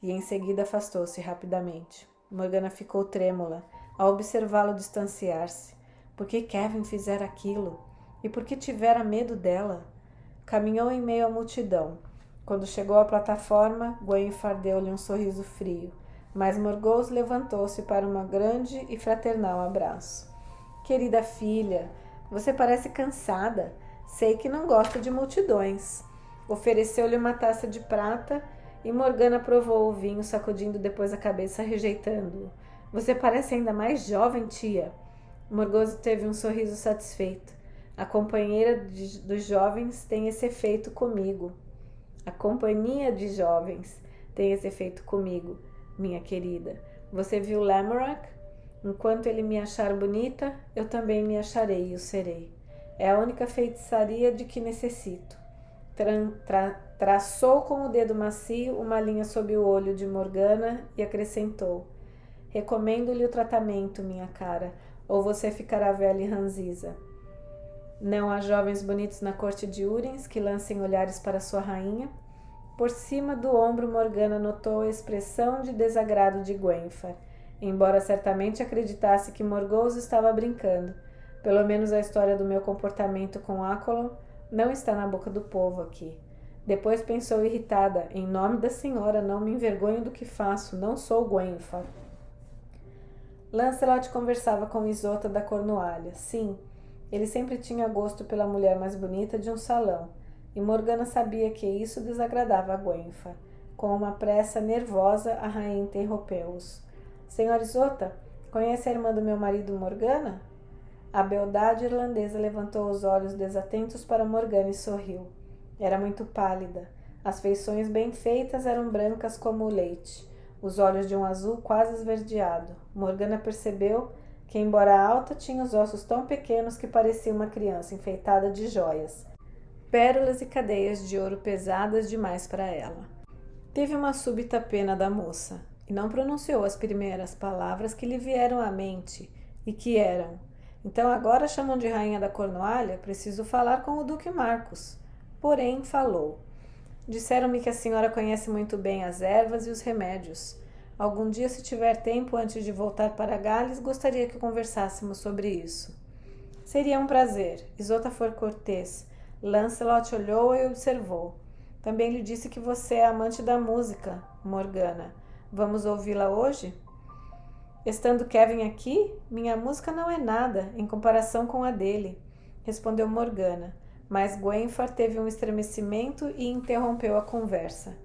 e em seguida afastou-se rapidamente. Morgana ficou trêmula ao observá-lo distanciar-se. Por que Kevin fizera aquilo? E por que tivera medo dela? Caminhou em meio à multidão. Quando chegou à plataforma, Gwenfar deu-lhe um sorriso frio, mas Morgause levantou-se para um grande e fraternal abraço. Querida filha, você parece cansada. Sei que não gosta de multidões. Ofereceu-lhe uma taça de prata e Morgana provou o vinho, sacudindo depois a cabeça, rejeitando-o. Você parece ainda mais jovem, tia. Morgause teve um sorriso satisfeito. A companheira dos jovens tem esse efeito comigo. A companhia de jovens tem esse efeito comigo, minha querida. Você viu Lamorak? Enquanto ele me achar bonita, eu também me acharei e o serei. É a única feitiçaria de que necessito. Traçou com o dedo macio uma linha sob o olho de Morgana e acrescentou: recomendo-lhe o tratamento, minha cara, ou você ficará velha e ranziza. Não há jovens bonitos na corte de Urens que lancem olhares para sua rainha? Por cima do ombro, Morgana notou a expressão de desagrado de Gwenfar, embora certamente acreditasse que Morgause estava brincando. Pelo menos a história do meu comportamento com Accolon não está na boca do povo aqui. Depois pensou irritada: em nome da senhora, não me envergonho do que faço, não sou Gwenfar. Lancelot conversava com Isolda da Cornualha. Sim, ele sempre tinha gosto pela mulher mais bonita de um salão, e Morgana sabia que isso desagradava a Gwenfar. Com uma pressa nervosa, a rainha interrompeu-os. Senhora Isolda, conhece a irmã do meu marido, Morgana? A beldade irlandesa levantou os olhos desatentos para Morgana e sorriu. Era muito pálida. As feições bem feitas eram brancas como o leite, os olhos de um azul quase esverdeado. Morgana percebeu que, embora alta, tinha os ossos tão pequenos que parecia uma criança enfeitada de joias, pérolas e cadeias de ouro pesadas demais para ela. Teve uma súbita pena da moça, e não pronunciou as primeiras palavras que lhe vieram à mente, e que eram: então agora chamam de rainha da Cornualha? Preciso falar com o duque Marcos. Porém, falou. Disseram-me que a senhora conhece muito bem as ervas e os remédios. Algum dia, se tiver tempo antes de voltar para Gales, gostaria que conversássemos sobre isso. Seria um prazer. Isolda foi cortês. Lancelot olhou e observou. Também lhe disse que você é amante da música, Morgana. Vamos ouvi-la hoje? Estando Kevin aqui, minha música não é nada em comparação com a dele, respondeu Morgana. Mas Gwenfar teve um estremecimento e interrompeu a conversa.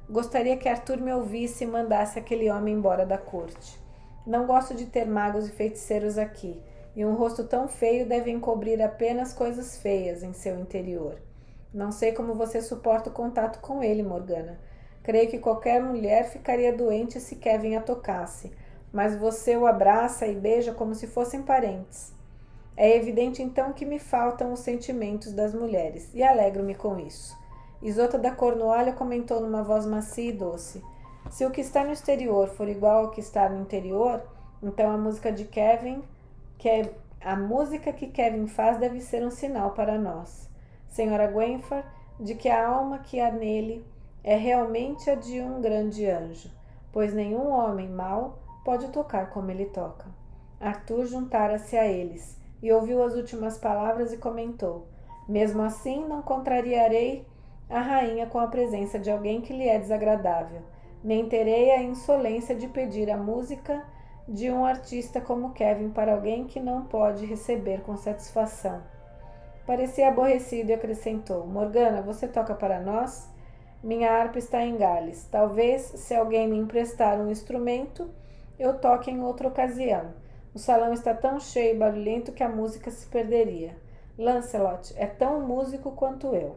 Gostaria que Arthur me ouvisse e mandasse aquele homem embora da corte. Não gosto de ter magos e feiticeiros aqui, e um rosto tão feio deve encobrir apenas coisas feias em seu interior. Não sei como você suporta o contato com ele, Morgana. Creio que qualquer mulher ficaria doente se Kevin a tocasse, mas você o abraça e beija como se fossem parentes. É evidente então que me faltam os sentimentos das mulheres, e alegro-me com isso. Isolda da Cornualha comentou numa voz macia e doce: se o que está no exterior for igual ao que está no interior, então a música que Kevin faz deve ser um sinal para nós, senhora Gwenfar, de que a alma que há nele é realmente a de um grande anjo, pois nenhum homem mau pode tocar como ele toca. Arthur juntara-se a eles e ouviu as últimas palavras e comentou: mesmo assim, não contrariarei a rainha com a presença de alguém que lhe é desagradável, nem terei a insolência de pedir a música de um artista como Kevin para alguém que não pode receber com satisfação. Parecia aborrecido e acrescentou: Morgana, você toca para nós? Minha harpa está em Gales. Talvez, se alguém me emprestar um instrumento, eu toque em outra ocasião. O salão está tão cheio e barulhento que a música se perderia. Lancelot é tão músico quanto eu.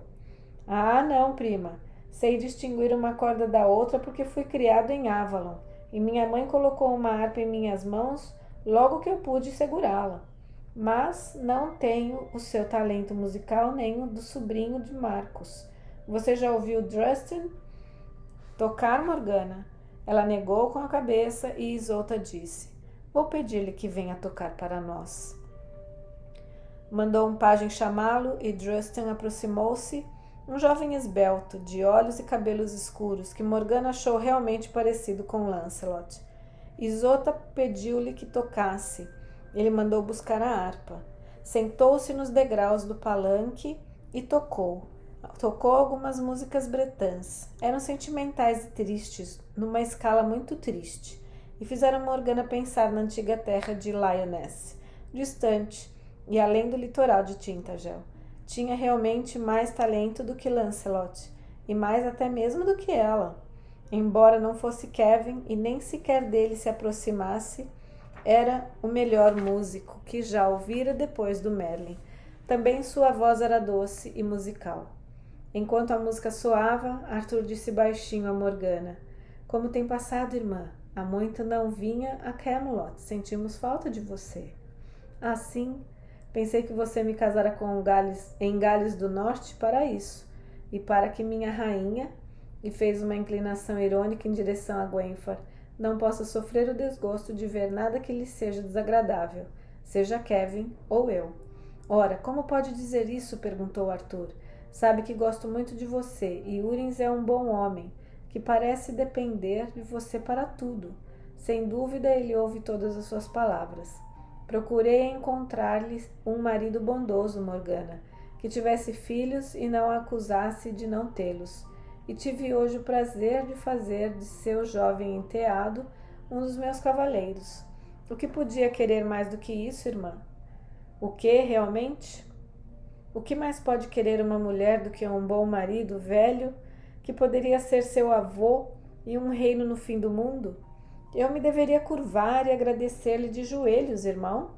Ah, não, prima. Sei distinguir uma corda da outra porque fui criado em Avalon, e minha mãe colocou uma harpa em minhas mãos logo que eu pude segurá-la. Mas não tenho o seu talento musical nem o do sobrinho de Marcos. Você já ouviu Drustin tocar, Morgana? Ela negou com a cabeça e Isolda disse: vou pedir-lhe que venha tocar para nós. Mandou um pajem chamá-lo e Drustin aproximou-se, um jovem esbelto, de olhos e cabelos escuros, que Morgana achou realmente parecido com Lancelot. Isolda pediu-lhe que tocasse. Ele mandou buscar a harpa. Sentou-se nos degraus do palanque e tocou. Tocou algumas músicas bretãs. Eram sentimentais e tristes, numa escala muito triste, e fizeram Morgana pensar na antiga terra de Lyonesse, distante e além do litoral de Tintagel. Tinha realmente mais talento do que Lancelot, e mais até mesmo do que ela. Embora não fosse Kevin e nem sequer dele se aproximasse, era o melhor músico que já ouvira depois do Merlin. Também sua voz era doce e musical. Enquanto a música soava, Arthur disse baixinho a Morgana: Como tem passado, irmã? Há muito não vinha a Camelot. Sentimos falta de você. Assim, pensei que você me casara em Gales do Norte para isso, e para que minha rainha, e fez uma inclinação irônica em direção a Gwenfar, não possa sofrer o desgosto de ver nada que lhe seja desagradável, seja Kevin ou eu. Ora, como pode dizer isso? Perguntou Arthur. Sabe que gosto muito de você, e Urins é um bom homem, que parece depender de você para tudo. Sem dúvida, ele ouve todas as suas palavras. Procurei encontrar-lhe um marido bondoso, Morgana, que tivesse filhos e não a acusasse de não tê-los. E tive hoje o prazer de fazer de seu jovem enteado um dos meus cavaleiros. O que podia querer mais do que isso, irmã? O que, realmente? O que mais pode querer uma mulher do que um bom marido velho, que poderia ser seu avô e um reino no fim do mundo? Eu me deveria curvar e agradecer-lhe de joelhos, irmão.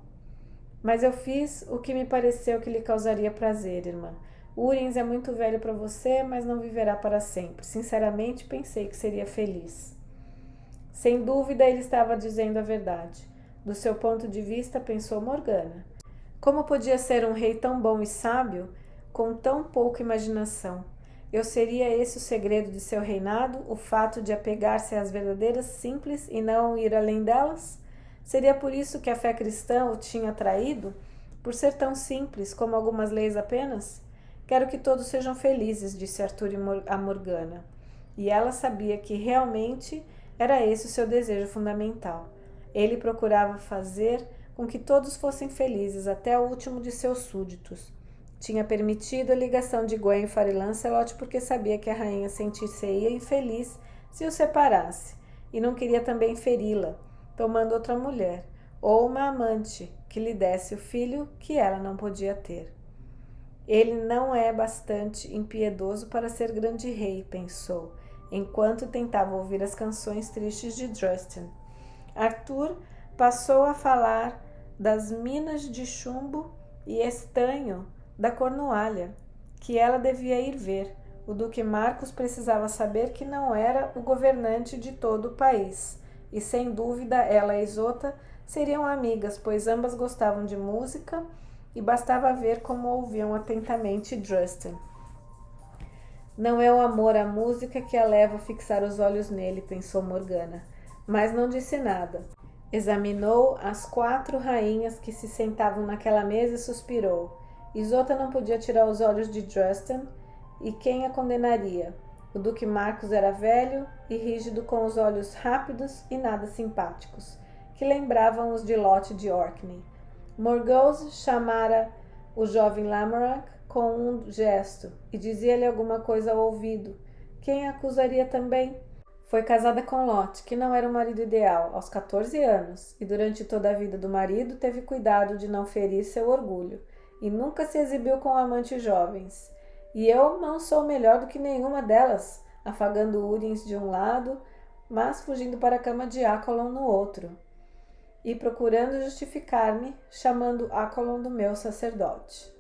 Mas eu fiz o que me pareceu que lhe causaria prazer, irmã. Urins é muito velho para você, mas não viverá para sempre. Sinceramente, pensei que seria feliz. Sem dúvida, ele estava dizendo a verdade. Do seu ponto de vista, pensou Morgana. Como podia ser um rei tão bom e sábio, com tão pouca imaginação? Eu seria esse o segredo de seu reinado, o fato de apegar-se às verdadeiras simples e não ir além delas? Seria por isso que a fé cristã o tinha atraído? Por ser tão simples como algumas leis apenas? Quero que todos sejam felizes, disse Arthur a Morgana. E ela sabia que realmente era esse o seu desejo fundamental. Ele procurava fazer com que todos fossem felizes, até o último de seus súditos. Tinha permitido a ligação de Gwenfar e Lancelot porque sabia que a rainha sentir-se-ia infeliz se o separasse, e não queria também feri-la, tomando outra mulher, ou uma amante, que lhe desse o filho que ela não podia ter. Ele não é bastante impiedoso para ser grande rei, pensou, enquanto tentava ouvir as canções tristes de Dustin. Arthur passou a falar das minas de chumbo e estanho da Cornualha, que ela devia ir ver. O duque Marcos precisava saber que não era o governante de todo o país, e sem dúvida ela e Isota seriam amigas, pois ambas gostavam de música e bastava ver como ouviam atentamente Dustin. Não é o amor à música que a leva a fixar os olhos nele, pensou Morgana, mas não disse nada. Examinou as 4 rainhas que se sentavam naquela mesa e suspirou. Isota não podia tirar os olhos de Dustin, e quem a condenaria? O duque Marcos era velho e rígido, com os olhos rápidos e nada simpáticos, que lembravam os de Lot de Orkney. Morgause chamara o jovem Lamorak com um gesto e dizia-lhe alguma coisa ao ouvido. Quem a acusaria também? Foi casada com Lot, que não era o marido ideal, aos 14 anos, e durante toda a vida do marido teve cuidado de não ferir seu orgulho, e nunca se exibiu com amantes jovens. E eu não sou melhor do que nenhuma delas, afagando Urins de um lado, mas fugindo para a cama de Accolon no outro, e procurando justificar-me, chamando Accolon do meu sacerdote.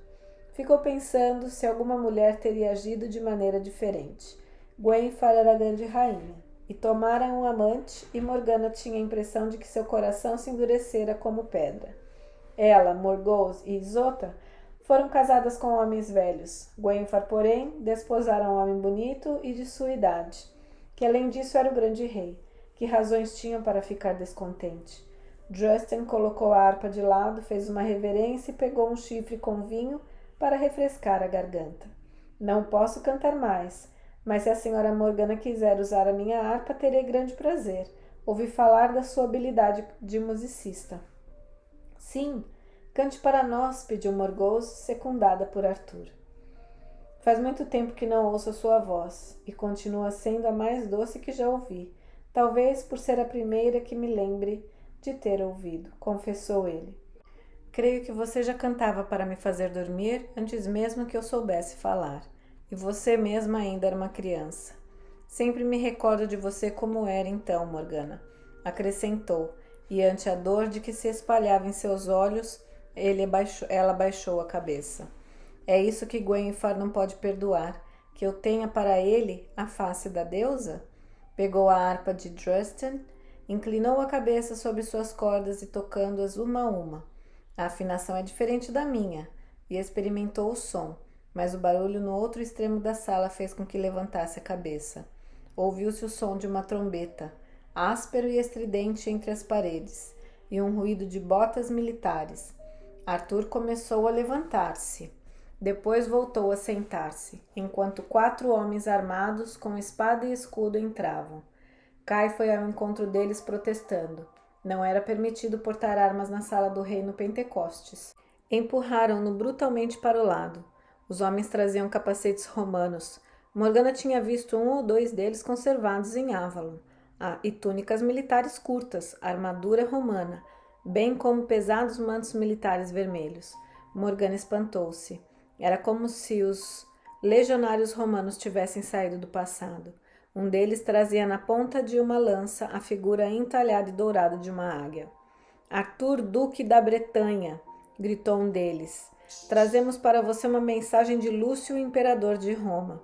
Ficou pensando se alguma mulher teria agido de maneira diferente. Gwenfar era a grande rainha, e tomara um amante, e Morgana tinha a impressão de que seu coração se endurecera como pedra. Ela, Morgause e Isota foram casadas com homens velhos. Gwenfar, porém, desposara um homem bonito e de sua idade, que além disso era o grande rei. Que razões tinham para ficar descontente? Dustin colocou a harpa de lado, fez uma reverência e pegou um chifre com vinho para refrescar a garganta. Não posso cantar mais, mas se a senhora Morgana quiser usar a minha harpa, terei grande prazer. Ouvi falar da sua habilidade de musicista. Sim, cante para nós, pediu Morgause, secundada por Arthur. Faz muito tempo que não ouço a sua voz, e continua sendo a mais doce que já ouvi, talvez por ser a primeira que me lembre de ter ouvido, confessou ele. Creio que você já cantava para me fazer dormir antes mesmo que eu soubesse falar. E você mesma ainda era uma criança. Sempre me recordo de você como era então, Morgana, acrescentou, e ante a dor de que se espalhava em seus olhos, ela baixou a cabeça. É isso que Gwenfar não pode perdoar, que eu tenha para ele a face da deusa? Pegou a harpa de Dresden, inclinou a cabeça sobre suas cordas e tocando-as uma a uma. A afinação é diferente da minha, e experimentou o som, mas o barulho no outro extremo da sala fez com que levantasse a cabeça. Ouviu-se o som de uma trombeta, áspero e estridente entre as paredes, e um ruído de botas militares. Arthur começou a levantar-se. Depois voltou a sentar-se, enquanto 4 homens armados com espada e escudo entravam. Cai foi ao encontro deles protestando. Não era permitido portar armas na sala do rei no Pentecostes. Empurraram-no brutalmente para o lado. Os homens traziam capacetes romanos. Morgana tinha visto 1 ou 2 deles conservados em Avalon, e túnicas militares curtas, armadura romana, bem como pesados mantos militares vermelhos. Morgana espantou-se. Era como se os legionários romanos tivessem saído do passado. Um deles trazia na ponta de uma lança a figura entalhada e dourada de uma águia. Arthur, duque da Bretanha, gritou um deles. Trazemos para você uma mensagem de Lúcio, imperador de Roma.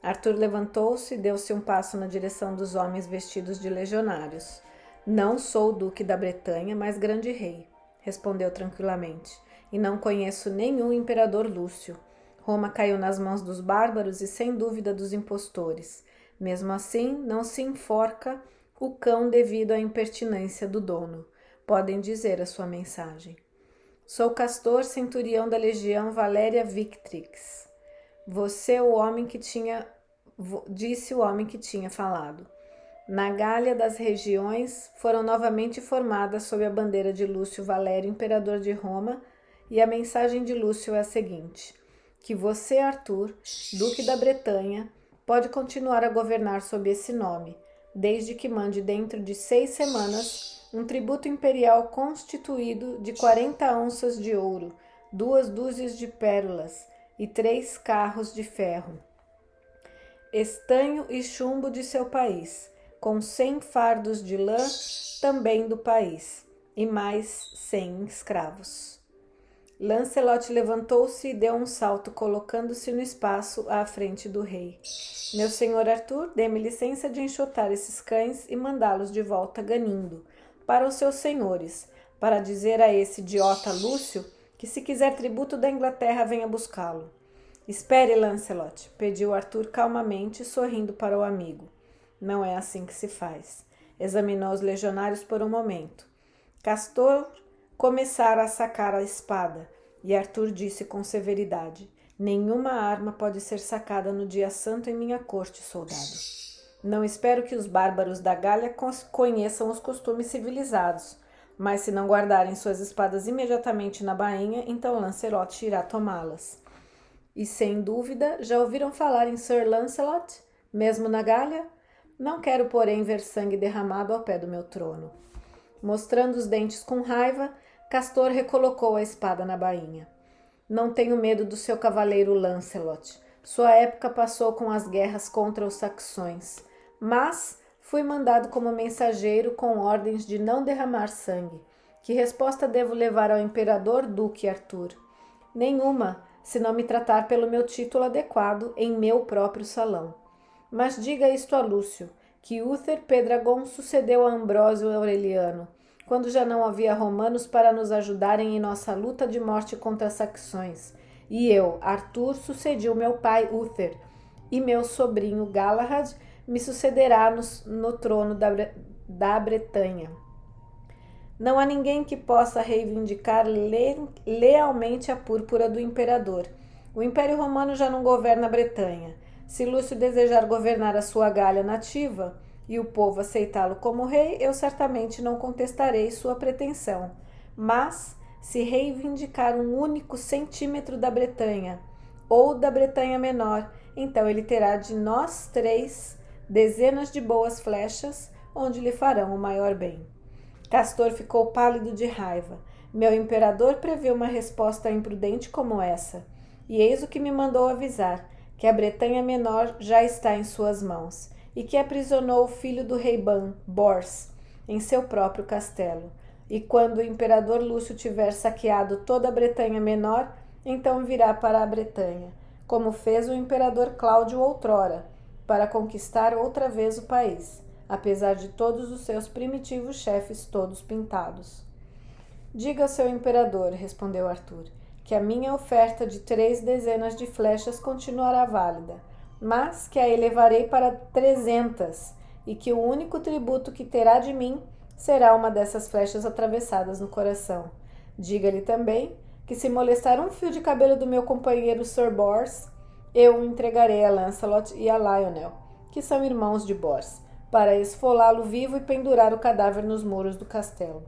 Arthur levantou-se e deu-se um passo na direção dos homens vestidos de legionários. Não sou o duque da Bretanha, mas grande rei, respondeu tranquilamente. E não conheço nenhum imperador Lúcio. Roma caiu nas mãos dos bárbaros e sem dúvida dos impostores. Mesmo assim, não se enforca o cão devido à impertinência do dono. Podem dizer a sua mensagem. Sou Castor, centurião da legião Valéria Victrix. Você o homem que tinha... Disse o homem que tinha falado. Na Gália das regiões foram novamente formadas sob a bandeira de Lúcio Valério, imperador de Roma, e a mensagem de Lúcio é a seguinte: que você, Arthur, duque da Bretanha, pode continuar a governar sob esse nome, desde que mande dentro de 6 semanas um tributo imperial constituído de 40 onças de ouro, 2 dúzias de pérolas e 3 carros de ferro, estanho e chumbo de seu país, com 100 fardos de lã também do país, e mais 100 escravos. Lancelot levantou-se e deu um salto, colocando-se no espaço à frente do rei. Meu senhor Arthur, dê-me licença de enxotar esses cães e mandá-los de volta ganindo para os seus senhores, para dizer a esse idiota Lúcio que se quiser tributo da Inglaterra venha buscá-lo. Espere, Lancelot, pediu Arthur calmamente, sorrindo para o amigo. Não é assim que se faz. Examinou os legionários por um momento. Castor começara a sacar a espada, e Arthur disse com severidade: nenhuma arma pode ser sacada no dia santo em minha corte, soldado. Não espero que os bárbaros da Gália conheçam os costumes civilizados, mas se não guardarem suas espadas imediatamente na bainha, então Lancelot irá tomá-las. E sem dúvida, já ouviram falar em Sir Lancelot, mesmo na Gália? Não quero, porém, ver sangue derramado ao pé do meu trono. Mostrando os dentes com raiva, Castor recolocou a espada na bainha. Não tenho medo do seu cavaleiro Lancelot. Sua época passou com as guerras contra os saxões. Mas fui mandado como mensageiro com ordens de não derramar sangue. Que resposta devo levar ao imperador Duque Arthur? Nenhuma, se não me tratar pelo meu título adequado em meu próprio salão. Mas diga isto a Lúcio, que Uther Pedragon sucedeu a Ambrósio Aureliano, quando já não havia romanos para nos ajudarem em nossa luta de morte contra saxões. E eu, Arthur, sucedi o meu pai Uther, e meu sobrinho Galahad me sucederá no trono da Bretanha. Não há ninguém que possa reivindicar lealmente a púrpura do imperador. O Império Romano já não governa a Bretanha. Se Lúcio desejar governar a sua Gália nativa e o povo aceitá-lo como rei, eu certamente não contestarei sua pretensão. Mas, se reivindicar um único centímetro da Bretanha, ou da Bretanha menor, então ele terá de nós 3 dezenas de boas flechas, onde lhe farão o maior bem. Castor ficou pálido de raiva. Meu imperador prevê uma resposta imprudente como essa, e eis o que me mandou avisar, que a Bretanha menor já está em suas mãos, e que aprisionou o filho do rei Ban, Bors, em seu próprio castelo. E quando o imperador Lúcio tiver saqueado toda a Bretanha menor, então virá para a Bretanha, como fez o imperador Cláudio outrora, para conquistar outra vez o país, apesar de todos os seus primitivos chefes todos pintados. Diga ao seu imperador, respondeu Arthur, que a minha oferta de 3 dezenas de flechas continuará válida, mas que a elevarei para 300, e que o único tributo que terá de mim será uma dessas flechas atravessadas no coração. Diga-lhe também que se molestar um fio de cabelo do meu companheiro Sir Bors, eu o entregarei a Lancelot e a Lionel, que são irmãos de Bors, para esfolá-lo vivo e pendurar o cadáver nos muros do castelo.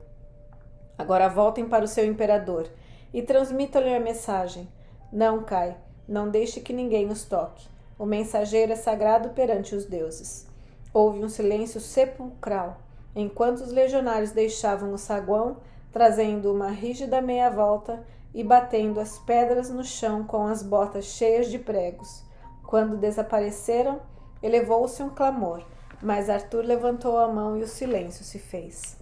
Agora voltem para o seu imperador e transmitam-lhe a mensagem. Não, Cai, não deixe que ninguém os toque. O mensageiro é sagrado perante os deuses. Houve um silêncio sepulcral, enquanto os legionários deixavam o saguão, trazendo uma rígida meia-volta e batendo as pedras no chão com as botas cheias de pregos. Quando desapareceram, elevou-se um clamor, mas Arthur levantou a mão e o silêncio se fez.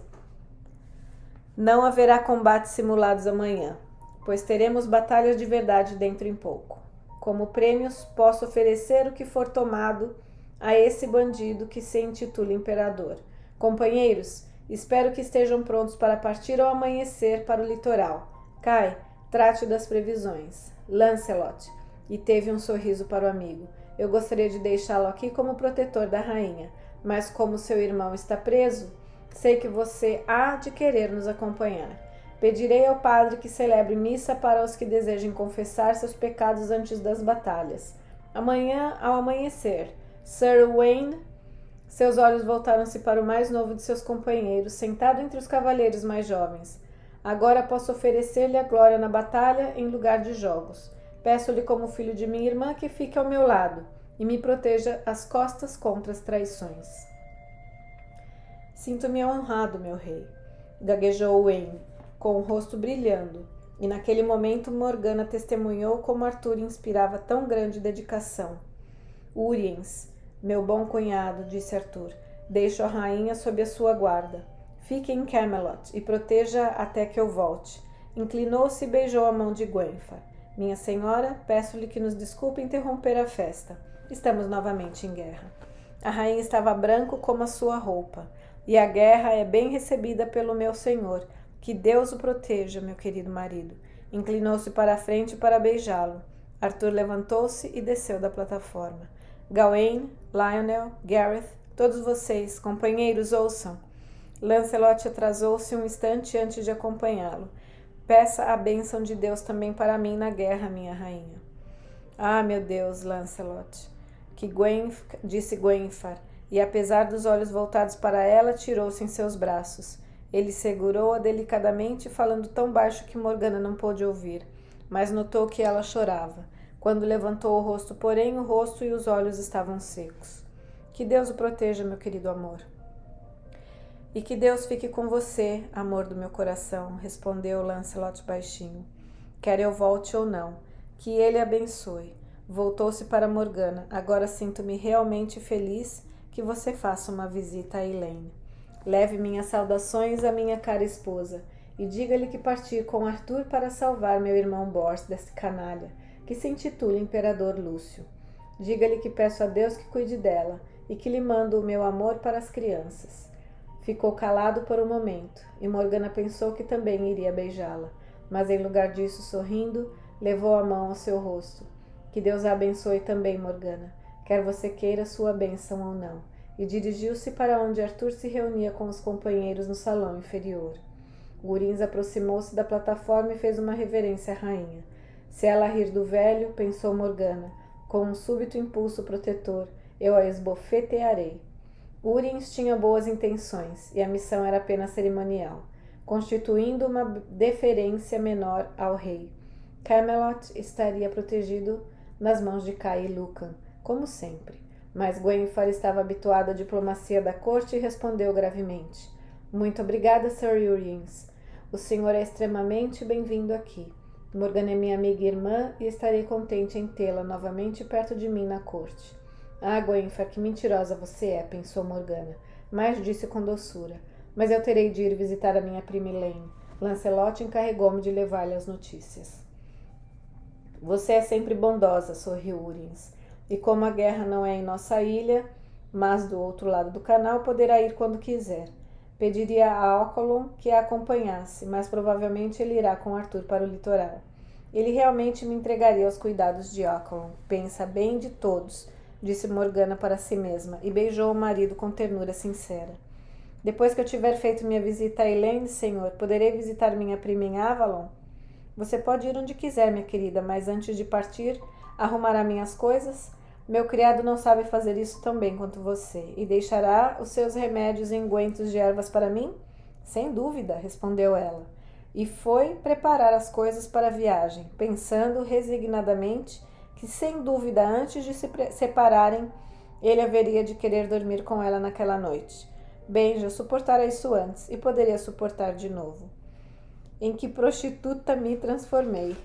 Não haverá combates simulados amanhã, pois teremos batalhas de verdade dentro em pouco. Como prêmios, posso oferecer o que for tomado a esse bandido que se intitula imperador. Companheiros, espero que estejam prontos para partir ao amanhecer para o litoral. Cai, trate das previsões. Lancelot, e teve um sorriso para o amigo. Eu gostaria de deixá-lo aqui como protetor da rainha, mas como seu irmão está preso, sei que você há de querer nos acompanhar. Pedirei ao padre que celebre missa para os que desejem confessar seus pecados antes das batalhas. Amanhã, ao amanhecer, Sir Owain... Seus olhos voltaram-se para o mais novo de seus companheiros, sentado entre os cavaleiros mais jovens. Agora posso oferecer-lhe a glória na batalha em lugar de jogos. Peço-lhe como filho de minha irmã que fique ao meu lado e me proteja as costas contra as traições. Sinto-me honrado, meu rei, gaguejou Owain, com o rosto brilhando, e naquele momento Morgana testemunhou como Arthur inspirava tão grande dedicação. Uriens, meu bom cunhado, disse Arthur, deixo a rainha sob a sua guarda. Fique em Camelot e proteja até que eu volte. Inclinou-se e beijou a mão de Gwenfar. Minha senhora, peço-lhe que nos desculpe interromper a festa. Estamos novamente em guerra. A rainha estava branco como a sua roupa, e a guerra é bem recebida pelo meu senhor. Que Deus o proteja, meu querido marido. Inclinou-se para a frente para beijá-lo. Arthur levantou-se e desceu da plataforma. Gawain, Lionel, Gareth, todos vocês, companheiros, ouçam. Lancelot atrasou-se um instante antes de acompanhá-lo. Peça a bênção de Deus também para mim na guerra, minha rainha. Ah, meu Deus, Lancelot, disse Gwenfar, e apesar dos olhos voltados para ela, tirou-se em seus braços. Ele segurou-a delicadamente, falando tão baixo que Morgana não pôde ouvir, mas notou que ela chorava. Quando levantou o rosto, porém, o rosto e os olhos estavam secos. Que Deus o proteja, meu querido amor. E que Deus fique com você, amor do meu coração, respondeu Lancelot baixinho. Quer eu volte ou não, que ele abençoe. Voltou-se para Morgana. Agora sinto-me realmente feliz que você faça uma visita a Elaine. Leve minhas saudações à minha cara esposa e diga-lhe que parti com Arthur para salvar meu irmão Bors desse canalha, que se intitula Imperador Lúcio. Diga-lhe que peço a Deus que cuide dela e que lhe mando o meu amor para as crianças. Ficou calado por um momento, e Morgana pensou que também iria beijá-la, mas em lugar disso, sorrindo, levou a mão ao seu rosto. Que Deus a abençoe também, Morgana, quer você queira sua bênção ou não, e dirigiu-se para onde Arthur se reunia com os companheiros no salão inferior. Uriens aproximou-se da plataforma e fez uma reverência à rainha. Se ela rir do velho, pensou Morgana, com um súbito impulso protetor, eu a esbofetearei. Uriens tinha boas intenções, e a missão era apenas cerimonial, constituindo uma deferência menor ao rei. Camelot estaria protegido nas mãos de Cai e Lucan, como sempre. Mas Gwenfar estava habituada à diplomacia da corte e respondeu gravemente. Muito obrigada, Sir Uriens. O senhor é extremamente bem-vindo aqui. Morgana é minha amiga e irmã e estarei contente em tê-la novamente perto de mim na corte. Ah, Gwenfar, que mentirosa você é, pensou Morgana, mas disse com doçura. Mas eu terei de ir visitar a minha prima Elaine. Lancelot encarregou-me de levar-lhe as notícias. Você é sempre bondosa, sorriu Urins. E como a guerra não é em nossa ilha, mas do outro lado do canal, poderá ir quando quiser. Pediria a Ocolon que a acompanhasse, mas provavelmente ele irá com Arthur para o litoral. Ele realmente me entregaria aos cuidados de Ocolon. Pensa bem de todos, disse Morgana para si mesma, e beijou o marido com ternura sincera. Depois que eu tiver feito minha visita a Elaine, senhor, poderei visitar minha prima em Avalon? Você pode ir onde quiser, minha querida, mas antes de partir, arrumará minhas coisas? Meu criado não sabe fazer isso tão bem quanto você. E deixará os seus remédios e ungüentos de ervas para mim? Sem dúvida, respondeu ela. E foi preparar as coisas para a viagem, pensando resignadamente que, sem dúvida, antes de se separarem, ele haveria de querer dormir com ela naquela noite. Bem, já suportara isso antes e poderia suportar de novo. Em que prostituta me transformei.